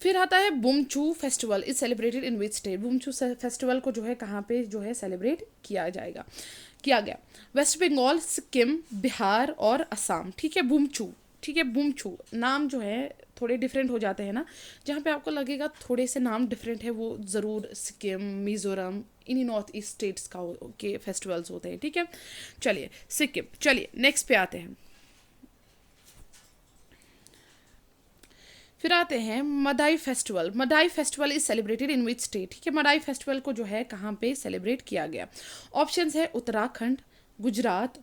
फिर आता है Bumchu festival is celebrated in which state? Bumchu festival को जो है कहाँ पे जो है सेलिब्रेट किया गया? वेस्ट बंगाल, सिक्किम, बिहार और असम। ठीक है, बुमचू। ठीक है, बुमचू नाम जो है थोड़े डिफरेंट हो जाते हैं ना, जहाँ पे आपको लगेगा थोड़े से नाम डिफरेंट है, वो ज़रूर सिक्किम, मिजोरम, इन्हीं नॉर्थ ईस्ट स्टेट्स का के फेस्टिवल्स होते हैं। ठीक है, चलिए सिक्किम। चलिए नेक्स्ट पे आते हैं, फिर आते हैं Madai festival. Madai festival is celebrated in which state? ठीक है, मदाई फेस्टिवल को जो है कहाँ पे सेलिब्रेट किया गया? ऑप्शंस है उत्तराखंड, गुजरात,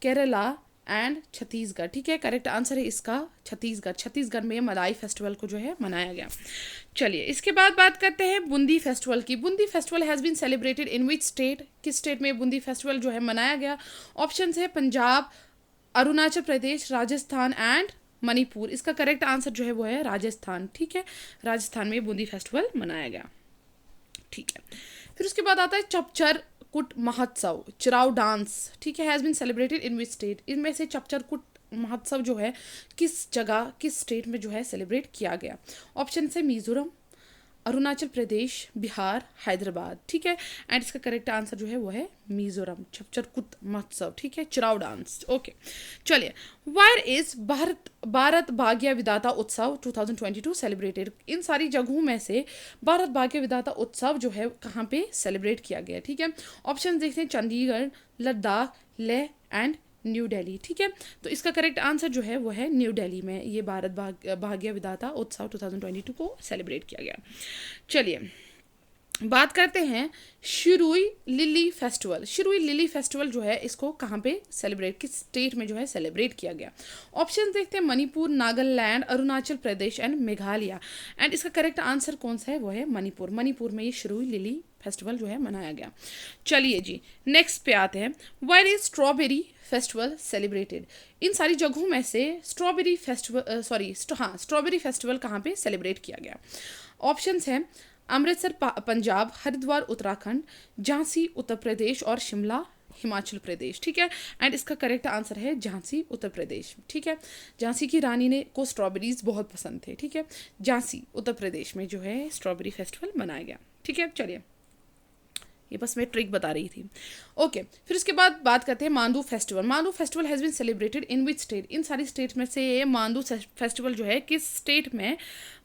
केरला एंड छत्तीसगढ़। ठीक है, करेक्ट आंसर है इसका छत्तीसगढ़। छत्तीसगढ़ में मदाई फेस्टिवल को जो है मनाया गया। चलिए, इसके बाद बात करते हैं बूंदी फेस्टिवल की। Bundi festival has been celebrated in which state? किस स्टेट में बूंदी फेस्टिवल जो है मनाया गया? ऑप्शंस है पंजाब, अरुणाचल प्रदेश, राजस्थान एंड मणिपुर। इसका करेक्ट आंसर जो है वो है राजस्थान। ठीक है, राजस्थान में बूंदी फेस्टिवल मनाया गया। ठीक है, फिर उसके बाद आता है चपचर कुट महोत्सव, चिराव डांस, ठीक है, has been celebrated in which state. इनमें से चपचर कुट महोत्सव जो है किस जगह, किस स्टेट में जो है सेलिब्रेट किया गया। ऑप्शन है मिजोरम, अरुणाचल प्रदेश, बिहार, हैदराबाद, ठीक है। एंड इसका करेक्ट आंसर जो है वो है मिजोरम, चपचर कुट महोत्सव, ठीक है, चिराव डांस। ओके, चलिए, वायर इज भारत भाग्य विधाता उत्सव 2022 सेलिब्रेटेड। इन सारी जगहों में से भारत भाग्य विधाता उत्सव जो है कहाँ पे सेलिब्रेट किया गया, ठीक है। ऑप्शन देखते हैं चंडीगढ़, लद्दाख, लेह एंड न्यू दिल्ली, ठीक है। तो इसका करेक्ट आंसर जो है वो है न्यू दिल्ली में ये भारत भाग्य विधाता उत्सव 2022 को सेलिब्रेट किया गया। चलिए बात करते हैं Shirui lily festival. Shirui lily festival जो है इसको कहाँ पे सेलिब्रेट, किस स्टेट में जो है सेलिब्रेट किया गया। ऑप्शन देखते हैं मणिपुर, नागालैंड, अरुणाचल प्रदेश एंड मेघालय। एंड इसका करेक्ट आंसर कौन सा है वो है मणिपुर। मणिपुर में ये शिरुई लिली फेस्टिवल जो है मनाया गया। चलिए जी नेक्स्ट पे आते हैं, where is strawberry festival celebrated. इन सारी जगहों में से स्ट्रॉबेरी फेस्टिवल स्ट्रॉबेरी फेस्टिवल कहाँ पे सेलिब्रेट किया गया। ऑप्शंस हैं अमृतसर पंजाब, हरिद्वार उत्तराखंड, झांसी उत्तर प्रदेश और शिमला हिमाचल प्रदेश, ठीक है। एंड इसका करेक्ट आंसर है झांसी उत्तर प्रदेश, ठीक है। झांसी की रानी ने को स्ट्रॉबेरीज बहुत पसंद थे, ठीक है। झांसी उत्तर प्रदेश में जो है स्ट्रॉबेरी फेस्टिवल मनाया गया, ठीक है। चलिए ये बस मैं ट्रिक बता रही थी। ओके, फिर उसके बाद बात करते हैं Mandu festival. Mandu festival has been celebrated in which state. इन सारी स्टेट में से ये मांडू फेस्टिवल जो है किस स्टेट में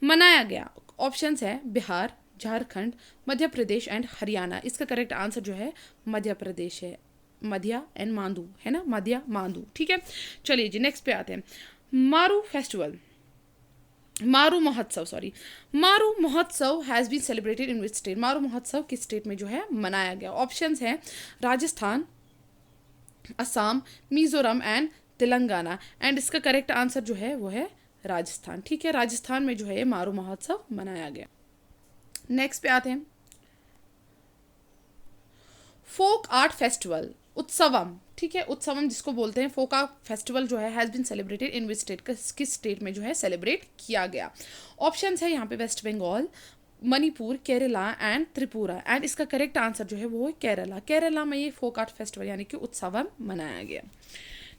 मनाया गया। ऑप्शंस है बिहार, झारखंड, मध्य प्रदेश एंड हरियाणा। इसका करेक्ट आंसर जो है मध्य प्रदेश है, मध्य एंड मांडू है ना, मध्य मांडू, ठीक है। चलिए जी नेक्स्ट पे आते हैं, मारू festival, Maru Mahotsav has been celebrated in which state. Maru Mahotsav किस स्टेट में जो है मनाया गया। ऑप्शंस हैं राजस्थान, असम, मिजोरम एंड तेलंगाना। एंड इसका करेक्ट आंसर जो है वो है राजस्थान, ठीक है। राजस्थान में जो है मारू महोत्सव मनाया गया। नेक्स्ट पे आते हैं, फोक आर्ट फेस्टिवल उत्सवम, ठीक है। उत्सवम जिसको बोलते हैं, फोक आर्ट फेस्टिवल जो है has been celebrated in which state, किस स्टेट में जो है सेलिब्रेट किया गया। ऑप्शंस है यहाँ पे West Bengal, Manipur, Kerala and Tripura. And इसका करेक्ट आंसर जो है वो है केरला। केरला में ये फोक आर्ट फेस्टिवल यानी कि उत्सवम मनाया गया।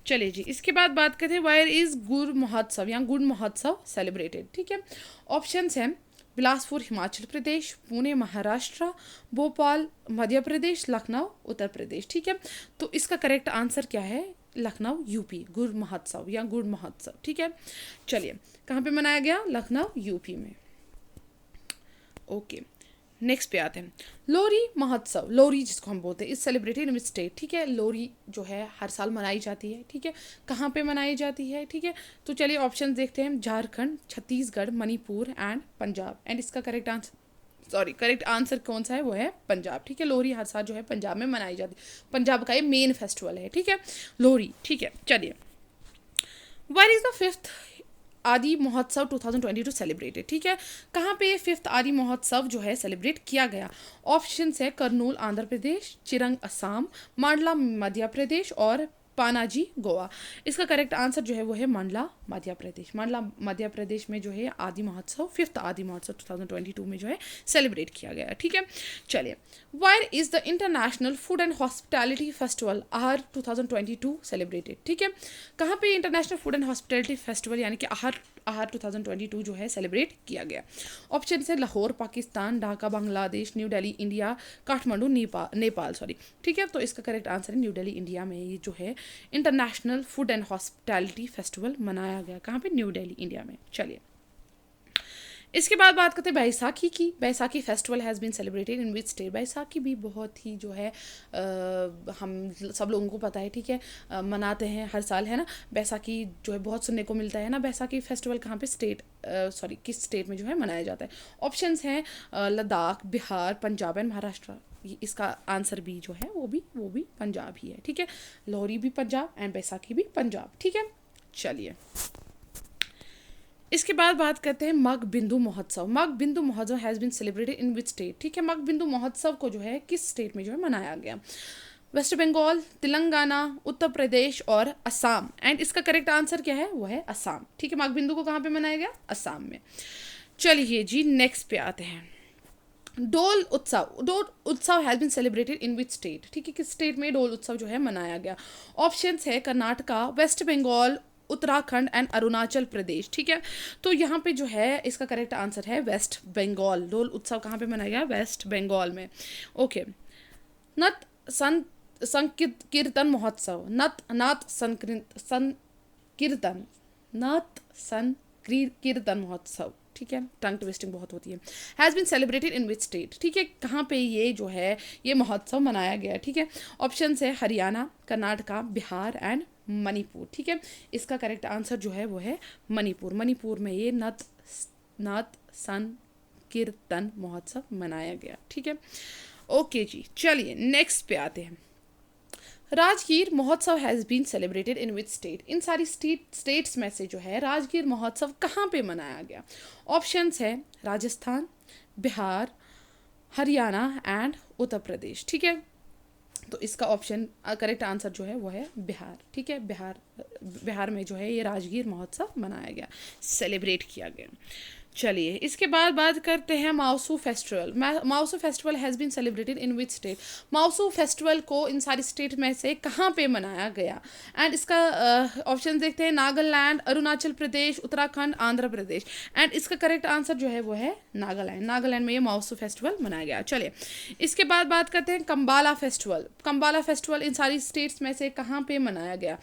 चलिए जी इसके बाद बात करते हैं वायर इज गुड़ महोत्सव या गुड़ महोत्सव सेलिब्रेटेड, ठीक है। ऑप्शंस हैं बिलासपुर हिमाचल प्रदेश, पुणे महाराष्ट्र, भोपाल मध्य प्रदेश, लखनऊ उत्तर प्रदेश, ठीक है। तो इसका करेक्ट आंसर क्या है, लखनऊ यूपी, गुड़ महोत्सव या गुड़ महोत्सव, ठीक है। चलिए कहाँ पे मनाया गया, लखनऊ यूपी में। ओके नेक्स्ट पे आते हैं, लोहरी महोत्सव, लोहरी जिसको हम बोलते हैं इस सेलिब्रेटेड इन स्टेट, ठीक है। लोहरी जो है हर साल मनाई जाती है, ठीक है। कहाँ पे मनाई जाती है, ठीक है। तो चलिए ऑप्शन देखते हैं, झारखंड, छत्तीसगढ़, मणिपुर एंड पंजाब। एंड इसका करेक्ट आंसर कौन सा है, वो है पंजाब, ठीक है। लोहरी हर साल जो है पंजाब में मनाई जाती है, पंजाब का ये मेन फेस्टिवल है, ठीक है, लोहरी, ठीक है। चलिए वेयर इज द फिफ्थ आदि महोत्सव 2022 सेलिब्रेटेड, ठीक है। कहाँ पे ये फिफ्थ आदि महोत्सव जो है सेलिब्रेट किया गया। ऑप्शन है करनूल आंध्र प्रदेश, चिरंग असम, मांडला मध्य प्रदेश और पानाजी गोवा। इसका करेक्ट आंसर जो है वो है मांडला मध्य प्रदेश। मांडला मध्य प्रदेश में जो है आदि महोत्सव, फिफ्थ आदि महोत्सव 2022 में जो है सेलिब्रेट किया गया, ठीक है। चलिए wire is the international food and hospitality festival आहार 2022 सेलिब्रेटेड, ठीक है। कहाँ पे international food and hospitality festival यानी कि आहार 2022 जो है सेलिब्रेट किया गया। ऑप्शन है लाहौर पाकिस्तान, ढाका बांग्लादेश, न्यू दिल्ली इंडिया, काठमांडू नेपाल, ठीक है। तो इसका करेक्ट आंसर है न्यू दिल्ली इंडिया में ये जो है international food and hospitality festival मनाया गया। कहाँ पे, न्यू दिल्ली इंडिया में। चलिए इसके बाद बात करते हैं बैसाखी की। Baisakhi festival has been celebrated in which state. Baisakhi भी बहुत ही जो है हम सब लोगों को पता है, ठीक है, मनाते हैं हर साल, है ना। बैसाखी जो है बहुत सुनने को मिलता है ना। बैसाखी फेस्टिवल कहाँ पे किस स्टेट में जो है मनाया जाता है। ऑप्शंस हैं लद्दाख, बिहार, पंजाब एंड महाराष्ट्र। इसका आंसर भी जो है वो भी पंजाब ही है, ठीक है। लोहरी भी पंजाब एंड बैसाखी भी पंजाब, ठीक है। चलिए इसके बाद बात करते हैं मग बिंदु महोत्सव। Mag Bindu Mahotsav has been celebrated in which state, ठीक है। मग बिंदु महोत्सव को जो है किस स्टेट में जो है मनाया गया। वेस्ट बंगाल, तेलंगाना, उत्तर प्रदेश और असम। एंड इसका करेक्ट आंसर क्या है, वो है असम, ठीक है। मग बिंदु को कहाँ पे मनाया गया, असम में। चलिए जी नेक्स्ट पे आते हैं, Dol Utsav has been celebrated in which state, ठीक है, किस स्टेट में डोल उत्सव जो है मनाया गया? ऑप्शंस है कर्नाटका, वेस्ट बंगाल, उत्तराखंड एंड अरुणाचल प्रदेश, ठीक है। तो यहाँ पे जो है इसका करेक्ट आंसर है वेस्ट बंगाल। डोल उत्सव कहाँ पे मनाया गया? वेस्ट बंगाल में। ओके। नत संकीर्तन महोत्सव, नत संकीर्तन महोत्सव, ठीक है, टंग ट्विस्टिंग बहुत होती है, has been celebrated in which state, ठीक है, कहाँ पे ये जो है ये महोत्सव मनाया गया, ठीक है। ऑप्शन है हरियाणा, कर्नाटका, बिहार एंड मणिपुर, ठीक है। इसका करेक्ट आंसर जो है वो है मणिपुर। मणिपुर में ये नत संकीर्तन महोत्सव मनाया गया, ठीक है। ओके जी, चलिए नेक्स्ट पे आते हैं। Rajgir Mahotsav has been celebrated in which state, इन सारी स्टेट्स में से जो है राजगीर महोत्सव कहाँ पे मनाया गया? ऑप्शंस है राजस्थान, बिहार, हरियाणा एंड उत्तर प्रदेश, ठीक है। तो इसका ऑप्शन करेक्ट आंसर जो है वो है बिहार, ठीक है। बिहार में जो है ये राजगीर महोत्सव मनाया गया, सेलिब्रेट किया गया। चलिए इसके बाद बात करते हैं Mausu festival. Mausu festival has been celebrated in which state, Mausu festival को इन सारी स्टेट में से कहाँ पे मनाया गया? एंड इसका ऑप्शन देखते हैं नागालैंड, अरुणाचल प्रदेश, उत्तराखंड, आंध्र प्रदेश। एंड इसका करेक्ट आंसर जो है वो है नागालैंड में ये माउसू फेस्टिवल मनाया गया। चलिए इसके बाद बात करते हैं कंबाला फेस्टिवल इन सारी स्टेट्स में से कहाँ पे मनाया गया?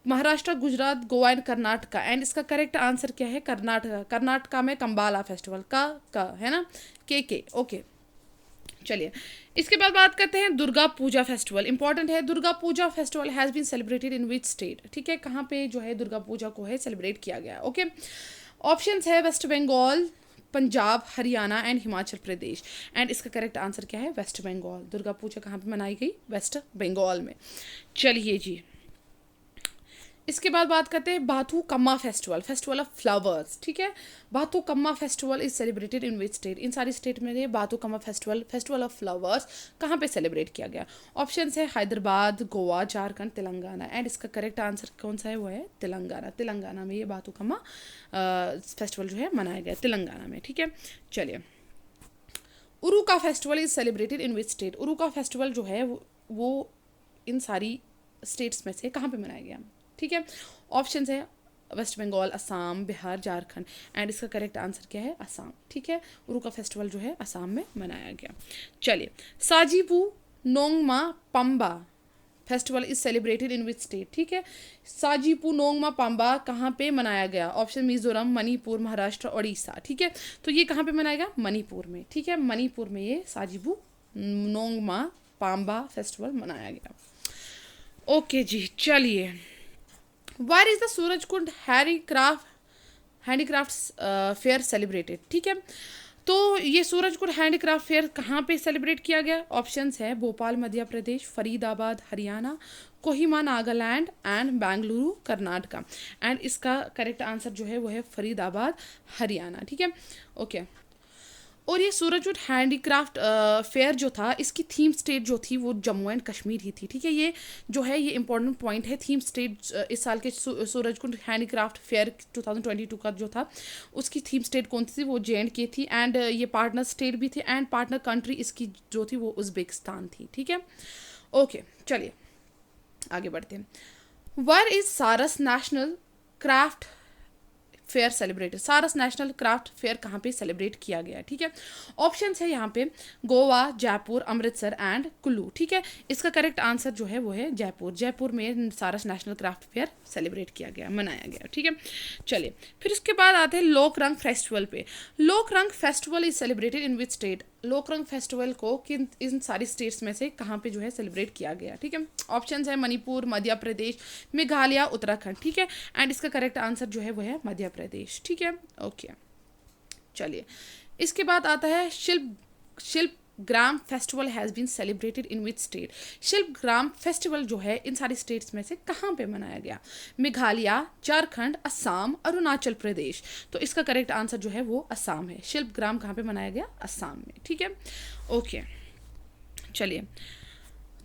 महाराष्ट्र, गुजरात, गोवा एंड कर्नाटका। एंड इसका करेक्ट आंसर क्या है? कर्नाटका में कंबाला फेस्टिवल का है ना, के ओके। चलिए इसके बाद बात करते हैं दुर्गा पूजा फेस्टिवल। इंपॉर्टेंट है, Durga Puja festival has been celebrated in which state, ठीक है, कहाँ पे जो है दुर्गा पूजा को है सेलिब्रेट किया गया? ओके। ऑप्शंस है West Bengal, Punjab, Haryana and Himachal Pradesh. And इसका करेक्ट आंसर क्या है? वेस्ट बंगाल। दुर्गा पूजा कहाँ पे मनाई गई? वेस्ट बंगाल में। चलिए जी इसके बाद बात करते हैं बाथुकम्मा फेस्टिवल ऑफ फ्लावर्स, ठीक है। Bathukamma festival is celebrated in which state, इन सारी स्टेट में ये बाथुकम्मा फेस्टिवल ऑफ फ्लावर्स कहाँ पे सेलिब्रेट किया गया? ऑप्शन है हैदराबाद, गोवा, झारखंड, तेलंगाना। एंड इसका करेक्ट आंसर कौन सा है? वो है तेलंगाना में ये बाथुकम्मा फेस्टिवल जो है मनाया गया तेलंगाना में, ठीक है। चलिए Uruka festival is celebrated in which state, Uruka festival जो है वो इन सारी स्टेट्स में से कहाँ पे मनाया गया, ठीक है। ऑप्शन है वेस्ट बंगाल, असम, बिहार, झारखंड। एंड इसका करेक्ट आंसर क्या है? असम, ठीक है। उरुका फेस्टिवल जो है असम में मनाया गया। चलिए Sajibu Nongma Panba festival is celebrated in which state, ठीक है। साजीपू नोंगमा पंबा कहाँ पे मनाया गया? ऑप्शन मिजोरम, मणिपुर, महाराष्ट्र, उड़ीसा, ठीक है। तो ये कहाँ पे मनाया गया? मणिपुर में, ठीक है। मणिपुर में ये साजीबू नोंगमा पंबा फेस्टिवल मनाया गया। ओके जी, चलिए Where is the Surajkund handicraft fair celebrated, ठीक है। तो ये सूरजकुंड हैंडीक्राफ्ट फेयर कहाँ पे सेलिब्रेट किया गया? ऑप्शंस है भोपाल, मध्य प्रदेश, फरीदाबाद, हरियाणा, कोहिमा, नागालैंड एंड बेंगलुरु, कर्नाटका। एंड इसका करेक्ट आंसर जो है वो है फरीदाबाद, हरियाणा, ठीक है। ओके। और ये सूरजकुंड हैंडीक्राफ्ट फेयर जो था इसकी थीम स्टेट जो थी वो जम्मू एंड कश्मीर ही थी, ठीक है। ये जो है ये इंपॉर्टेंट पॉइंट है। थीम स्टेट इस साल के सूरजकुंड हैंडीक्राफ्ट फेयर 2022 का जो था उसकी थीम स्टेट कौन सी थी? वो J&K थी। एंड ये पार्टनर स्टेट भी थी एंड पार्टनर कंट्री इसकी जो थी वो उज़्बेकिस्तान थी, ठीक है। ओके चलिए आगे बढ़ते हैं। वेयर इज सारस नेशनल क्राफ्ट फेयर सेलिब्रेटेड, सारस नेशनल क्राफ्ट फेयर कहाँ पे सेलिब्रेट किया गया, ठीक है। ऑप्शंस है यहाँ पे गोवा, जयपुर, अमृतसर एंड कुल्लू, ठीक है। इसका करेक्ट आंसर जो है वो है जयपुर में सारस नेशनल क्राफ्ट फेयर सेलिब्रेट किया गया, मनाया गया, ठीक है। चलिए फिर उसके बाद आते हैं लोक रंग फेस्टिवल पे। लोक रंग festival is celebrated in which state, लोक रंग फेस्टिवल को किन इन सारी स्टेट्स में से कहाँ पे जो है सेलिब्रेट किया गया, ठीक है। ऑप्शंस है मणिपुर, मध्य प्रदेश, मेघालय, उत्तराखंड, ठीक है। एंड इसका करेक्ट आंसर जो है वो है मध्य प्रदेश, ठीक है। ओके चलिए इसके बाद आता है Shilp Gram festival has been celebrated in which state, Shilp Gram festival जो है इन सारी स्टेट्स में से कहाँ पे मनाया गया? मेघालय, झारखंड, असम, अरुणाचल प्रदेश। तो इसका करेक्ट आंसर जो है वो असम है। शिल्प ग्राम कहाँ पे मनाया गया? असम में, ठीक है। ओके चलिए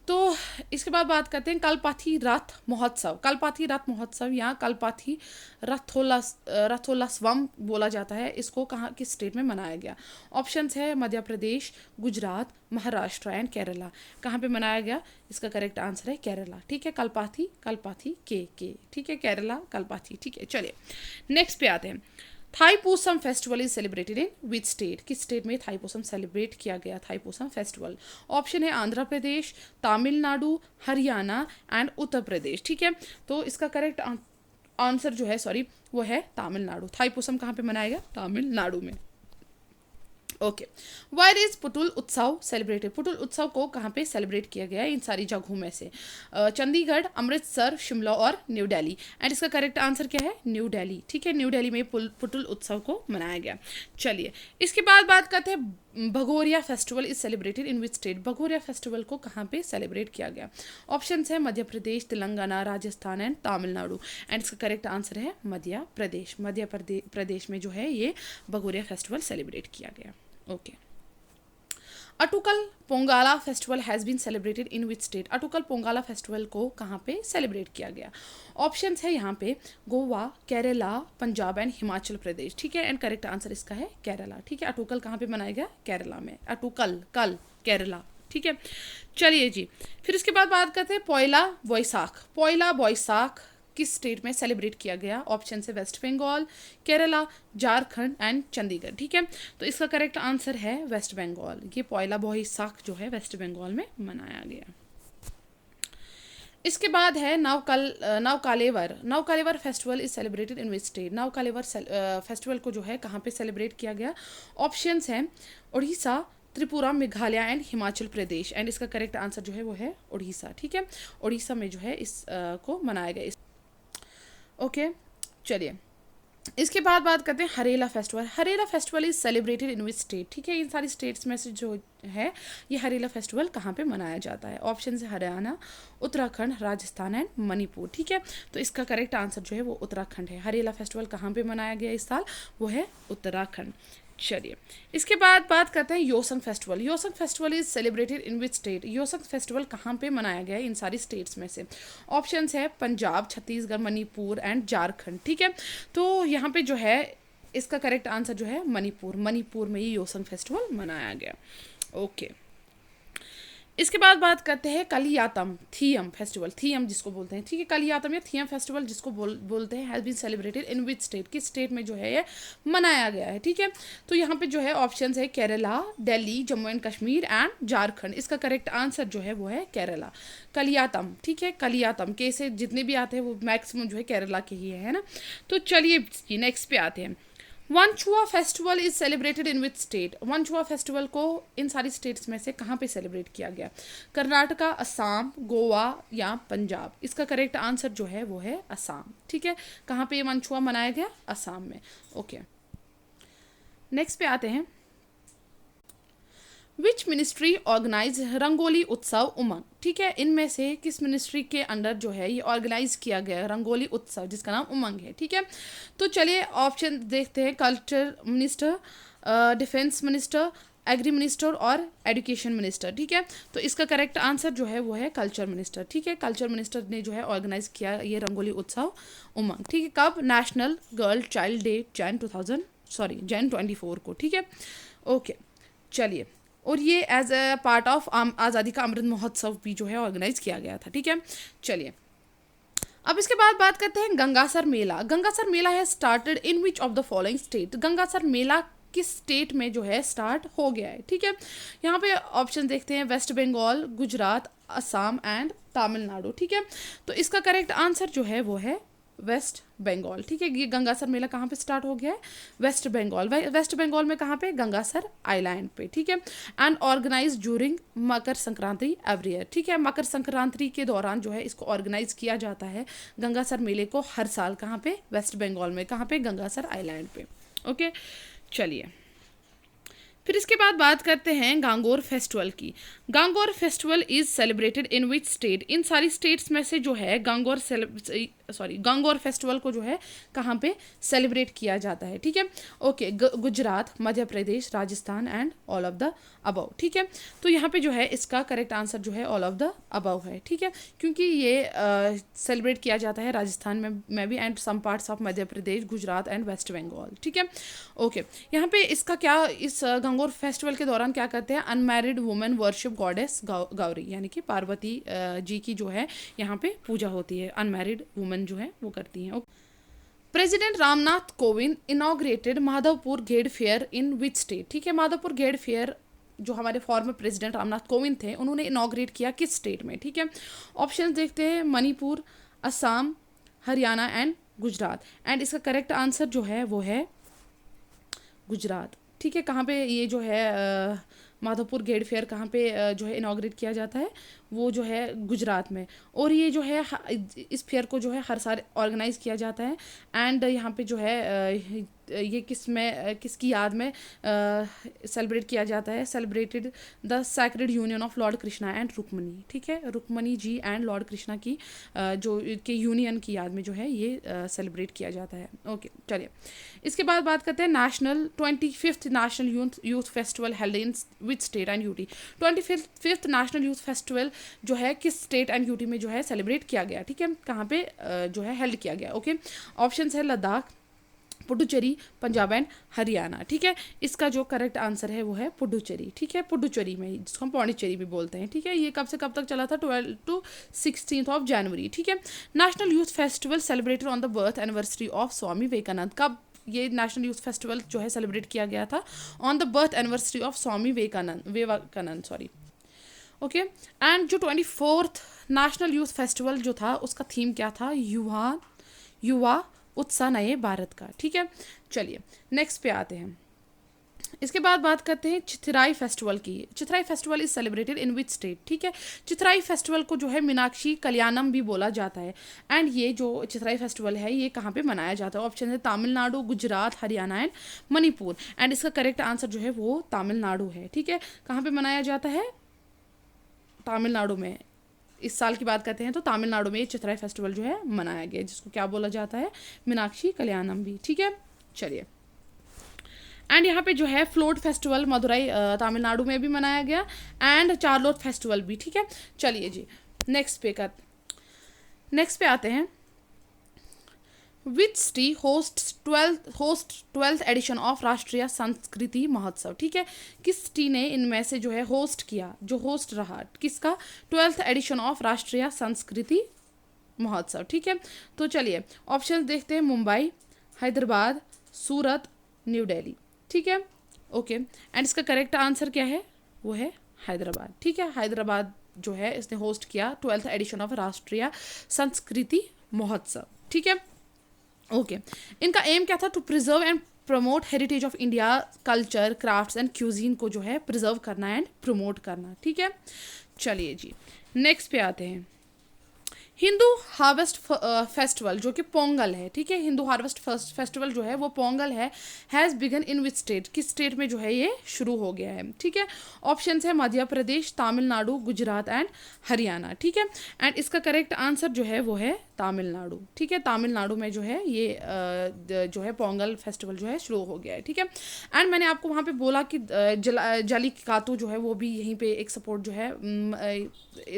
तो इसके बाद बात करते हैं कल्पाथी रथ महोत्सव। कल्पाथी रथ महोत्सव या कल्पाथी रथोत्सवम बोला जाता है, इसको कहाँ किस स्टेट में मनाया गया? ऑप्शंस है मध्य प्रदेश, गुजरात, महाराष्ट्र एंड केरला। कहाँ पे मनाया गया? इसका करेक्ट आंसर है केरला। ठीक है, कल्पाथी कल्पाथी के ठीक है, केरला कल्पाथी। ठीक है, चलिए नेक्स्ट पे आते हैं। Thaipusam festival is celebrated in which state? किस स्टेट में थाईपुसम सेलिब्रेट किया गया थाईपुसम फेस्टिवल? ऑप्शन है आंध्र प्रदेश, तमिलनाडु, हरियाणा एंड उत्तर प्रदेश। ठीक है, तो इसका करेक्ट आंसर जो है वो है तमिलनाडु। थाईपुसम कहाँ पे मनाया गया? तमिलनाडु में। ओके, वायर इज पुटुल उत्सव सेलिब्रेटेड? पुटुल उत्सव को कहाँ पे सेलिब्रेट किया गया है इन सारी जगहों में से? चंडीगढ़, अमृतसर, शिमला और न्यू दिल्ली। एंड इसका करेक्ट आंसर क्या है? न्यू दिल्ली। ठीक है, न्यू दिल्ली में पुटुल उत्सव को मनाया गया। चलिए इसके बाद बात करते हैं Bhagoria festival is celebrated in which state? Bhagoria festival को कहाँ पे सेलिब्रेट किया गया? ऑप्शन है मध्य प्रदेश, तेलंगाना, राजस्थान एंड तमिलनाडु। एंड इसका करेक्ट आंसर है मध्य प्रदेश। मध्य प्रदेश में जो है ये भगोरिया फेस्टिवल सेलिब्रेट किया गया। Okay, Attukal Pongala festival has been celebrated in which state? Attukal Pongala festival को कहाँ पे सेलिब्रेट किया गया? ऑप्शंस है यहाँ पे गोवा, केरला, पंजाब एंड हिमाचल प्रदेश। ठीक है, एंड करेक्ट आंसर इसका है केरला। ठीक है, अटुकल कहाँ पे मनाया गया? केरला में। अटुकल कल केरला। ठीक है, चलिए जी, फिर इसके बाद बात करते हैं पॉयला बोईसाख। पॉयला बोईसाख किस स्टेट में सेलिब्रेट किया गया? ऑप्शन है वेस्ट बंगाल, केरला, झारखंड एंड चंडीगढ़। ठीक है, तो इसका करेक्ट आंसर है वेस्ट बंगाल। ये पॉयला बोईसाख जो है वेस्ट बंगाल में मनाया गया। इसके बाद है Nabakalebara festival is celebrated in which state? Nabakalebara festival को जो है कहाँ पे सेलिब्रेट किया गया? ऑप्शंस हैं उड़ीसा, त्रिपुरा, मेघालय एंड हिमाचल प्रदेश। एंड इसका करेक्ट आंसर जो है वो है उड़ीसा। ठीक है, उड़ीसा में जो है इस को मनाया गया। ओके, चलिए इसके बाद बात करते हैं Harela festival. Harela festival is celebrated in which state? ठीक है, इन सारी स्टेट्स में से जो है ये हरेला फेस्टिवल कहाँ पे मनाया जाता है? ऑप्शन है हरियाणा, उत्तराखंड, राजस्थान एंड मणिपुर। ठीक है, तो इसका करेक्ट आंसर जो है वो उत्तराखंड है। हरेला फेस्टिवल कहाँ पे मनाया गया इस साल? वो है उत्तराखंड। चलिए इसके बाद बात करते हैं Yosang festival. Yosang festival is celebrated in which state? Yosang festival कहाँ पे मनाया गया है इन सारी स्टेट्स में से? ऑप्शंस है पंजाब, छत्तीसगढ़, मणिपुर एंड झारखंड। ठीक है, तो यहाँ पे जो है इसका करेक्ट आंसर जो है मणिपुर। मणिपुर में ही योसंग फेस्टिवल मनाया गया। ओके, इसके बाद बात करते हैं कलियातम थीयम फेस्टिवल। थीयम जिसको बोलते हैं, ठीक है, कलियातम या थीयम फेस्टिवल जिसको बोलते हैं has been celebrated in which state? किस स्टेट में जो है ये मनाया गया है? ठीक है, तो यहाँ पे जो है ऑप्शंस है केरला, दिल्ली, जम्मू एंड कश्मीर एंड झारखंड। इसका करेक्ट आंसर जो है वो है केरला। कलियातम, ठीक है, कलियातम के से जितने भी आते हैं वो मैक्सिमम जो है केरला के ही है ना। तो चलिए नेक्स्ट पे आते हैं। Wanchuwa festival is celebrated in which state? Wanchuwa festival को इन सारी स्टेट्स में से कहाँ पे सेलिब्रेट किया गया? कर्नाटका, असम, गोवा या पंजाब? इसका करेक्ट आंसर जो है वो है असम। ठीक है, कहाँ पे ये वनचुआ मनाया गया? असम में। ओके, नेक्स्ट पे आते हैं। विच मिनिस्ट्री ऑर्गेनाइज रंगोली उत्सव उमंग? ठीक है, इनमें से किस मिनिस्ट्री के अंडर जो है ये ऑर्गेनाइज किया गया रंगोली उत्सव जिसका नाम उमंग है? ठीक है, तो चलिए ऑप्शन देखते हैं। Culture minister, defence minister, agri minister और एजुकेशन मिनिस्टर। ठीक है, तो इसका करेक्ट आंसर जो है वो है कल्चर मिनिस्टर। ठीक है, कल्चर मिनिस्टर ने जो है ऑर्गेनाइज किया ये रंगोली उत्सव उमंग। ठीक है, कब? National girl child day Jain 24 को। ठीक है, ओके, चलिए, और ये एज अ पार्ट ऑफ आज़ादी का अमृत महोत्सव भी जो है ऑर्गेनाइज किया गया था। ठीक है, चलिए अब इसके बाद बात करते हैं गंगासर मेला। गंगासर मेला है started in which of the following state? Gangasar Mela किस स्टेट में जो है स्टार्ट हो गया है? ठीक है, यहाँ पे ऑप्शन देखते हैं वेस्ट बंगाल, गुजरात, असम एंड तमिलनाडु। ठीक है, तो इसका करेक्ट आंसर जो है वो है वेस्ट बंगाल। ठीक है, ये गंगासर मेला कहाँ पे स्टार्ट हो गया है? वेस्ट बंगाल। वेस्ट बंगाल में कहाँ पे? गंगासर आइलैंड पे। ठीक है, and organise during Makar Sankranti every year. ठीक है, मकर संक्रांति के दौरान जो है इसको ऑर्गेनाइज किया जाता है गंगासर मेले को हर साल। कहाँ पे? वेस्ट बंगाल में। कहाँ पे? गंगासर आइलैंड पे। ओके, चलिए फिर इसके बाद बात करते हैं गांगोर फेस्टिवल की। Gangaur festival is celebrated in which state? इन सारी स्टेट्स में से जो है गांगोर गंगौर फेस्टिवल को जो है कहाँ पे सेलिब्रेट किया जाता है, ठीक है। Okay, Gujarat, Madhya Pradesh, Rajasthan and all of the above, ठीक है। तो यहाँ पे जो है इसका करेक्ट आंसर जो है ऑल ऑफ द अबव है, ठीक है, क्योंकि ये सेलिब्रेट किया जाता है राजस्थान में भी and some parts of Madhya Pradesh, Gujarat and West Bengal, ठीक है। ओके, यहाँ पे इसका क्या, इस गंगौर फेस्टिवल के दौरान क्या करते हैं, unmarried women worship goddess Gauri, यानी कि पार्वती जी की जो है यहाँ पे पूजा होती है, अनमैरिड वुमेन जो है वो करती हैं। President Ramnath Kovind inaugurated Madhavpur Ghed fair in which state, ठीक है। माधवपुर गेट फेयर जो हमारे फॉर्मर प्रेसिडेंट रामनाथ कोविंद थे उन्होंने इनॉग्रेट किया किस स्टेट में, ठीक है। ऑप्शन देखते हैं, मणिपुर, असम, हरियाणा एंड गुजरात, एंड इसका करेक्ट आंसर जो है वो है गुजरात, ठीक है। कहाँ पे ये जो है माधवपुर गेट फेयर कहाँ पे जो है इनॉग्रेट किया जाता है, वो जो है गुजरात में, और ये जो है इस फेयर को जो है हर साल ऑर्गेनाइज किया जाता है एंड यहाँ पे जो है ये किसकी याद में सेलिब्रेट किया जाता है, celebrated the sacred union of lord Krishna and Rukmini, ठीक है। रुक्मणी जी एंड लॉर्ड कृष्णा की जो के यूनियन की याद में जो है ये सेलिब्रेट किया जाता है। ओके, चलिए इसके बाद बात करते हैं national 25th national youth festival held in which state and UT. 25th national youth festival जो है किस स्टेट एंड यूटी में जो है सेलिब्रेट किया गया, ठीक है, कहाँ पे जो है हेल्ड किया गया। ओके, ऑप्शन है लद्दाख, पुडुचेरी, पंजाब एंड हरियाणा, ठीक है। इसका जो करेक्ट आंसर है वो है पुडुचेरी, ठीक है, पुडुचेरी में, जिसको हम पौंडीचेरी भी बोलते हैं, ठीक है। ये कब से कब तक चला था, 12 to 16 of January, ठीक है। National youth festival celebrated on the birth anniversary of Swami Vivekananda, कब ये नेशनल यूथ फेस्टिवल जो है सेलिब्रेट किया गया था, on the birth anniversary of Swami Vivekananda sorry. Okay, and जो 24th नेशनल यूथ फेस्टिवल जो था उसका थीम क्या था, युवा उत्साह नए भारत का, ठीक है। चलिए नेक्स्ट पे आते हैं। इसके बाद बात करते हैं चिथिराई फेस्टिवल की। Chithirai festival is celebrated in which state, ठीक है। चिथिराई फेस्टिवल को जो है मीनाक्षी कल्याणम भी बोला जाता है एंड ये जो चिथिराई फेस्टिवल है ये कहाँ पे मनाया जाता है। ऑप्शन है तमिलनाडु, गुजरात, हरियाणा एंड मणिपुर, एंड इसका करेक्ट आंसर जो है वो तमिलनाडु है, ठीक है। कहाँ पे मनाया जाता है, तमिलनाडु में। इस साल की बात करते हैं तो तमिलनाडु में ये चिथिराई फेस्टिवल जो है मनाया गया, जिसको क्या बोला जाता है, मीनाक्षी कल्याणम भी, ठीक है। चलिए, एंड यहाँ पे जो है फ्लोट फेस्टिवल मदुरई तमिलनाडु में भी मनाया गया एंड चार्लोट फेस्टिवल भी, ठीक है। चलिए जी नेक्स्ट पे आते हैं। Which city host 12th edition of Rashtriya Sanskriti महोत्सव, ठीक है। किस सिटी ने इनमें से जो है होस्ट किया, जो होस्ट रहा किसका, 12th edition of Rashtriya Sanskriti महोत्सव, ठीक है। तो चलिए ऑप्शन देखते हैं, मुंबई, हैदराबाद, सूरत, न्यू दिल्ली, ठीक है। ओके, एंड इसका करेक्ट आंसर क्या है, वो है हैदराबाद, ठीक है। हैदराबाद जो है इसने होस्ट किया 12th edition of Rashtriya Sanskriti महोत्सव, ठीक है। ओके, इनका एम क्या था, to preserve and promote heritage of India, culture, crafts and cuisine को जो है प्रिजर्व करना एंड प्रमोट करना, ठीक है। चलिए जी नेक्स्ट पे आते हैं। हिंदू हार्वेस्ट फेस्टिवल जो कि पोंगल है, ठीक है। हिंदू हार्वेस्ट फेस्टिवल जो है वो पोंगल है, has begun in which state, किस स्टेट में जो है ये शुरू हो गया है, ठीक है। ऑप्शन है मध्य प्रदेश, तमिलनाडु, गुजरात एंड हरियाणा, ठीक है। एंड इसका करेक्ट आंसर जो है वो है तमिलनाडु, ठीक है। तमिलनाडु में जो है ये जो है पोंगल फेस्टिवल जो है शुरू हो गया है, ठीक है। एंड मैंने आपको वहाँ पे बोला कि जल्लीकट्टू जो है वो भी यहीं पे एक सपोर्ट जो है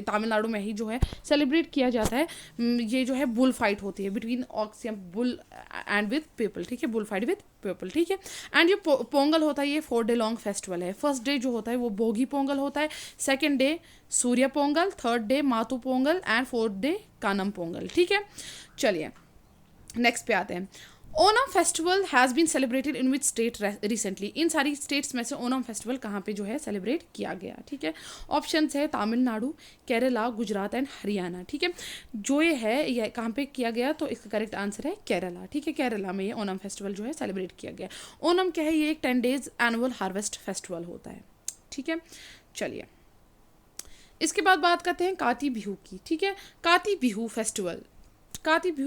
तमिलनाडु में ही जो है सेलिब्रेट किया जाता है। ये जो है बुल फाइट होती है बिटवीन ऑक्सियम बुल एंड विद पीपल, ठीक है, बुल फाइट विद पीपल, ठीक है। एंड ये पोंगल होता है, ये 4 day लॉन्ग फेस्टिवल है। फर्स्ट डे जो होता है वो भोगी पोंगल होता है, second day Surya Pongal, third day Mattu Pongal and fourth day Kaanum Pongal, ठीक है। चलिए नेक्स्ट पे आते हैं। Onam festival has been celebrated in which state recently, इन सारी स्टेट्स में से ओनम फेस्टिवल कहाँ पे जो है सेलिब्रेट किया गया, ठीक है। ऑप्शन है तमिलनाडु, केरला, गुजरात एंड हरियाणा, ठीक है। जो ये है ये कहाँ पे किया गया, तो इसका करेक्ट आंसर है केरला, ठीक है। केरला में ये ओनम फेस्टिवल जो है सेलिब्रेट किया गया। ओनम क्या है, ये एक 10 days एनुअल हार्वेस्ट फेस्टिवल होता है, ठीक है। चलिए इसके बाद बात करते हैं काती बिहू की, ठीक है। काती Bihu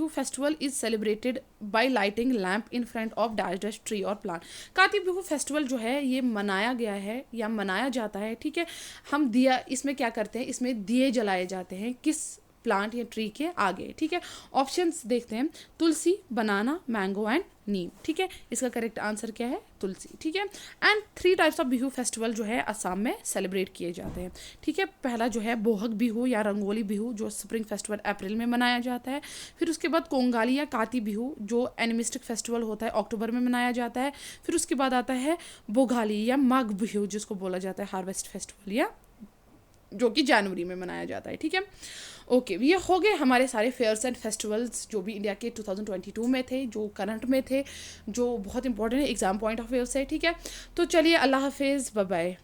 festival is celebrated by lighting lamp in front of dash tree और प्लांट। काती बिहू फेस्टिवल जो है ये मनाया गया है या मनाया जाता है, ठीक है। हम दिया इसमें क्या करते हैं, इसमें दिए जलाए जाते हैं, किस प्लांट या ट्री के आगे, ठीक है। ऑप्शंस देखते हैं, तुलसी, बनाना, मैंगो एंड नीम, ठीक है। इसका करेक्ट आंसर क्या है? तुलसी, ठीक है। And 3 types of Bihu festival जो है असम में सेलिब्रेट किए जाते हैं, ठीक है। पहला जो है बोहग बिहू या रंगोली बिहू, जो स्प्रिंग फेस्टिवल अप्रैल में मनाया जाता है। फिर उसके बाद कोंगाली या काती बिहू, जो एनिमिस्टिक फेस्टिवल होता है, अक्टूबर में मनाया जाता है। फिर उसके बाद आता है बोगाली या माघ बिहू, जिसको बोला जाता है हार्वेस्ट फेस्टिवल, या जो कि जनवरी में मनाया जाता है, ठीक है। ओके, ये हो गए हमारे सारे फेयर्स एंड फेस्टिवल्स जो भी इंडिया के 2022 में थे, जो करंट में थे, जो बहुत इंपॉर्टेंट है, एग्जाम पॉइंट ऑफ व्यू से, ठीक है। तो चलिए, अल्लाह हाफिज़, बाय बाय।